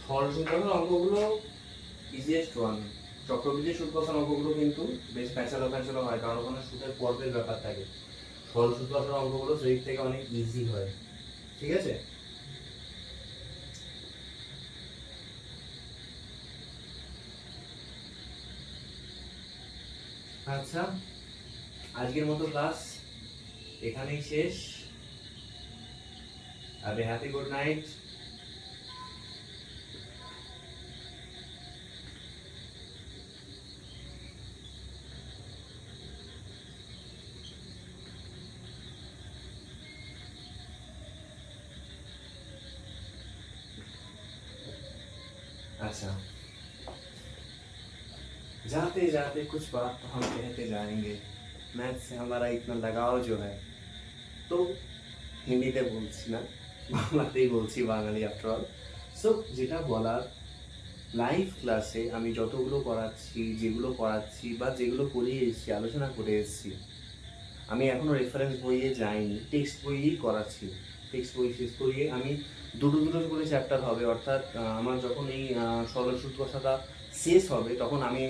সরল সুদকষার অঙ্কগুলো ইজিয়েস্ট ওয়ান। চক্রবৃদ্ধি সুদ কষার অঙ্কগুলো কিন্তু বেশ প্যাঁচালো হয়, কারণ ওখানে সুদের পর্বের ব্যাপার থাকে। সরল সুদ কষার অঙ্কগুলো সেই থেকে অনেক ইজি হয়, ঠিক আছে। আচ্ছা আজকের মতো ক্লাস এখানেই শেষ। Have a happy good night. अच्छा, जाते जाते कुछ बात तो हम कहते जाएंगे। मैथ से हमारा इतना लगाव जो है, तो হিন্দিতে বলছি না, বাংলাতেই বলছি, বাঙালি আফটার অল। সো যেটা বলার, লাইভ ক্লাসে আমি যতগুলো করাচ্ছি, যেগুলো করাচ্ছি বা যেগুলো করিয়ে এসেছি, আলোচনা করে এসেছি, আমি এখনও রেফারেন্স বইয়ে যাইনি, টেক্সট বইয়েই করাচ্ছি। টেক্সট বই শেষ করিয়ে আমি দুটো দুটো করে চ্যাপ্টার হবে, অর্থাৎ আমার যখন এই সরল সূত্র কথাটা শেষ হবে তখন আমি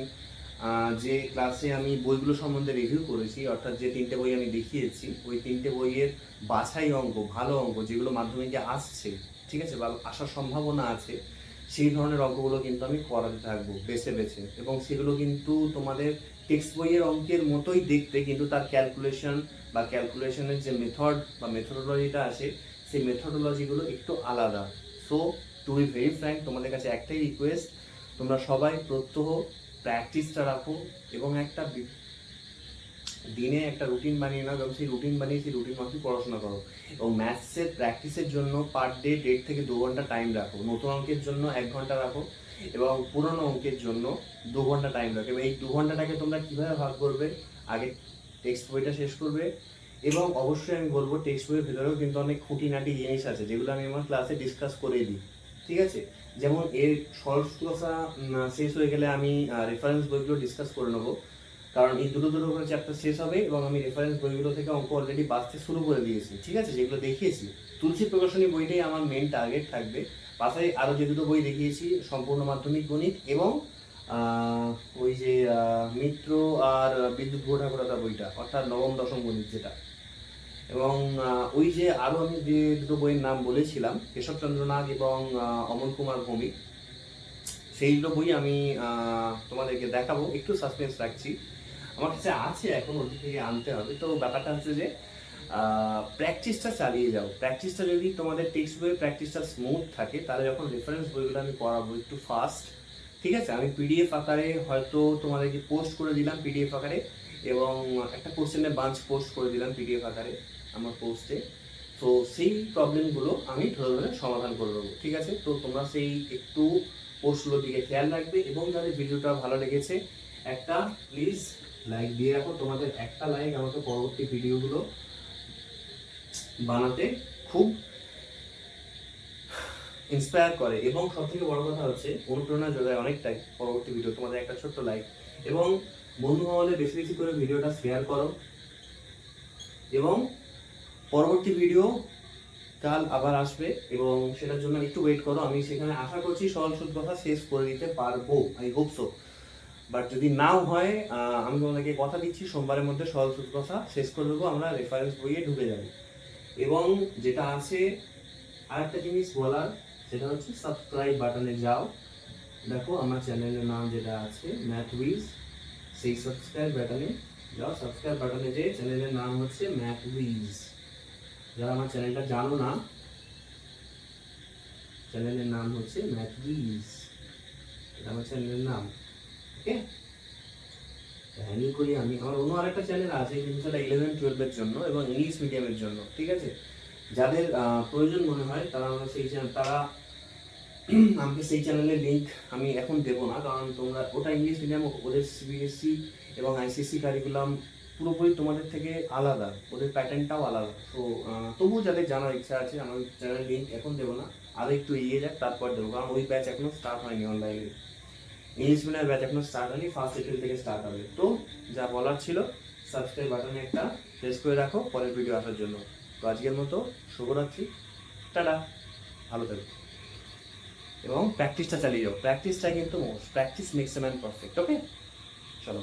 যে ক্লাসে আমি বইগুলো সম্বন্ধে রিভিউ করেছি, অর্থাৎ যে তিনটে বই আমি দেখিয়েছি, ওই তিনটে বইয়ের বাছাই অঙ্ক, ভালো অঙ্ক যেগুলো মাধ্যমিকে আসছে, ঠিক আছে, বা আসার সম্ভাবনা আছে, সেই ধরনের অঙ্কগুলো কিন্তু আমি করাতে থাকবো বেছে বেছে। এবং সেগুলো কিন্তু তোমাদের টেক্সট বইয়ের অঙ্কের মতোই দেখতে, কিন্তু তার ক্যালকুলেশন বা ক্যালকুলেশনের যে মেথড বা মেথোডোলজিটা আছে, সেই মেথোডোলজিগুলো একটু আলাদা। So to be very frank, তোমাদের কাছে একটাই রিকোয়েস্ট, তোমরা সবাই প্রত্যহ প্র্যাকটিসটা রাখো এবং একটা দিনে একটা রুটিন বানিয়ে নাও, এবং সেই রুটিন বানিয়ে সেই রুটিন মাফিক পড়াশোনা করো। এবং ম্যাথসের প্র্যাকটিসের জন্য পার ডে 1.5 থেকে 2 ঘন্টা টাইম রাখো, নতুন অঙ্কের জন্য 1 ঘন্টা রাখো, এবং পুরনো অঙ্কের জন্য 2 ঘন্টা টাইম রাখো। এবং এই 2 ঘন্টাটাকে তোমরা কীভাবে ভাগ করবে, আগে টেক্সট বইটা শেষ করবে, এবং অবশ্যই আমি বলবো টেক্সট বইয়ের ভেতরেও কিন্তু অনেক খুঁটিনাটি জিনিস আছে যেগুলো আমি আমার ক্লাসে ডিসকাস করে দিই, ঠিক আছে। যেমন এর সরল সূত্রটা শেষ হয়ে গেলে আমি রেফারেন্স বইগুলো ডিসকাস করে নেবো, কারণ এই দুটো দুটো করে চ্যাপ্টার শেষ হবে এবং আমি রেফারেন্স বইগুলো থেকে অঙ্ক অলরেডি বাঁচতে শুরু করে দিয়েছি, ঠিক আছে, যেগুলো দেখিয়েছি। তুলসী প্রকাশনী বইটাই আমার মেন টার্গেট থাকবে, পাশাপাশি আরও যে দুটো বই দেখিয়েছি, সম্পূর্ণ মাধ্যমিক গণিত এবং ওই যে মিত্র আর বিদ্যুৎ ঠাকুরতা বইটা, অর্থাৎ নবম দশম গণিত যেটা। এবং ওই যে আরও আমি যে দুটো বইয়ের নাম বলেছিলাম, কেশবচন্দ্র নাগ এবং অমল কুমার ভৌমিক, সেই দুটো বই আমি তোমাদেরকে দেখাবো, একটু সাসপেন্স রাখছি, আমার কাছে আছে, এখন ওটি থেকে আনতে হবে। তো ব্যাপারটা হচ্ছে যে প্র্যাকটিসটা চালিয়ে যাও। প্র্যাকটিসটা যদি তোমাদের টেক্সট বইয়ের প্র্যাকটিসটা স্মুথ থাকে, তাহলে যখন রেফারেন্স বইগুলো আমি করাবো একটু ফাস্ট, ঠিক আছে। আমি পিডিএফ আকারে হয়তো তোমাদেরকে পোস্ট করে দিলাম, পিডিএফ আকারে, এবং একটা কোশ্চেনের বাঞ্চ পোস্ট করে দিলাম পিডিএফ আকারে আমার পোস্টে। তো সেই প্রবলেমগুলো আমি ধরে ধরে সমাধান করে দেবো, ঠিক আছে। তো তোমরা সেই একটু পোস্টগুলোর দিকে খেয়াল রাখবে, এবং যাদের ভিডিওটা ভালো লেগেছে একটা প্লিজ লাইক দিয়ে রাখো। তোমাদের একটা লাইক আমাকে পরবর্তী ভিডিওগুলো বানাতে খুব ইন্সপায়ার করে, এবং সব থেকে বড় কথা হচ্ছে অনুপ্রেরণা যোগায় অনেকটাই পরবর্তী ভিডিও। তোমাদের একটা ছোট্ট লাইক এবং বন্ধু মহলে বেশি বেশি করে ভিডিওটা শেয়ার করো, এবং পরবর্তী ভিডিও কাল আবার আসবে, এবং সেটার জন্য একটু ওয়েট করো। আমি সেখানে আশা করছি সরল সূত্র কথা শেষ করে দিতে পারবো, আই হোপ সো। বাট যদি নাও হয়, আমি তোমাদেরকে কথা দিচ্ছি সোমবারের মধ্যে সরল সূত্র কথা শেষ করে দেবো, আমরা রেফারেন্স বইয়ে ঢুকে যাব। এবং যেটা আছে আরেকটা জিনিস বলার, সেটা হচ্ছে সাবস্ক্রাইব বাটনে যাও, দেখো আমার চ্যানেলের নাম যেটা আছে ম্যাথ উইজ, সেই সাবস্ক্রাইব বাটনে যাও। সাবস্ক্রাইব বাটনে যে চ্যানেলের নাম হচ্ছে ম্যাথ উইজ। যারা আমার চ্যানেলটা জানো না, চ্যানেলের নাম হচ্ছে ম্যাথ উইজ, এটা আমার চ্যানেলের নাম, ওকে। করি আমি, আমার অন্য আরেকটা চ্যানেল আছে, কিন্তু সেটা 11-12 জন্য এবং ইংলিশ মিডিয়ামের জন্য, ঠিক আছে। যাদের প্রয়োজন মনে হয় তারা আমরা সেই চ্যানেল, তারা আমাকে সেই চ্যানেলের লিঙ্ক আমি এখন দেবো না, কারণ তোমরা ওটা ইংলিশ মিডিয়াম, ওদের সিবিএসসি এবং আইসিএসসি কারিকুলাম পুরোপুরি তোমাদের থেকে আলাদা, ওদের প্যাটার্নটাও আলাদা। তো তবুও যাদের জানার ইচ্ছা আছে, আমার চ্যানেলের লিঙ্ক এখন দেবো না, আরও একটু এগিয়ে যাক তারপর দেবো, কারণ ওই ব্যাচ এখনো স্টার্ট হয়নি অনলাইনে। ইংলিশ মিডিয়ামের ব্যাচ এখনো স্টার্ট হয়নি, 1 এপ্রিল থেকে স্টার্ট হবে। তো যা বলার ছিল, সাবস্ক্রাইব বাটনে একটা প্রেস করে রাখো পরের ভিডিও আসার জন্য। তো আজকের মতো শুভরাত্রি, টাটা, ভালো থাকো, এবং প্র্যাকটিসটা চালিয়ে যাও। প্র্যাকটিসটা কিন্তু most, practice makes a man perfect, okay. চলো।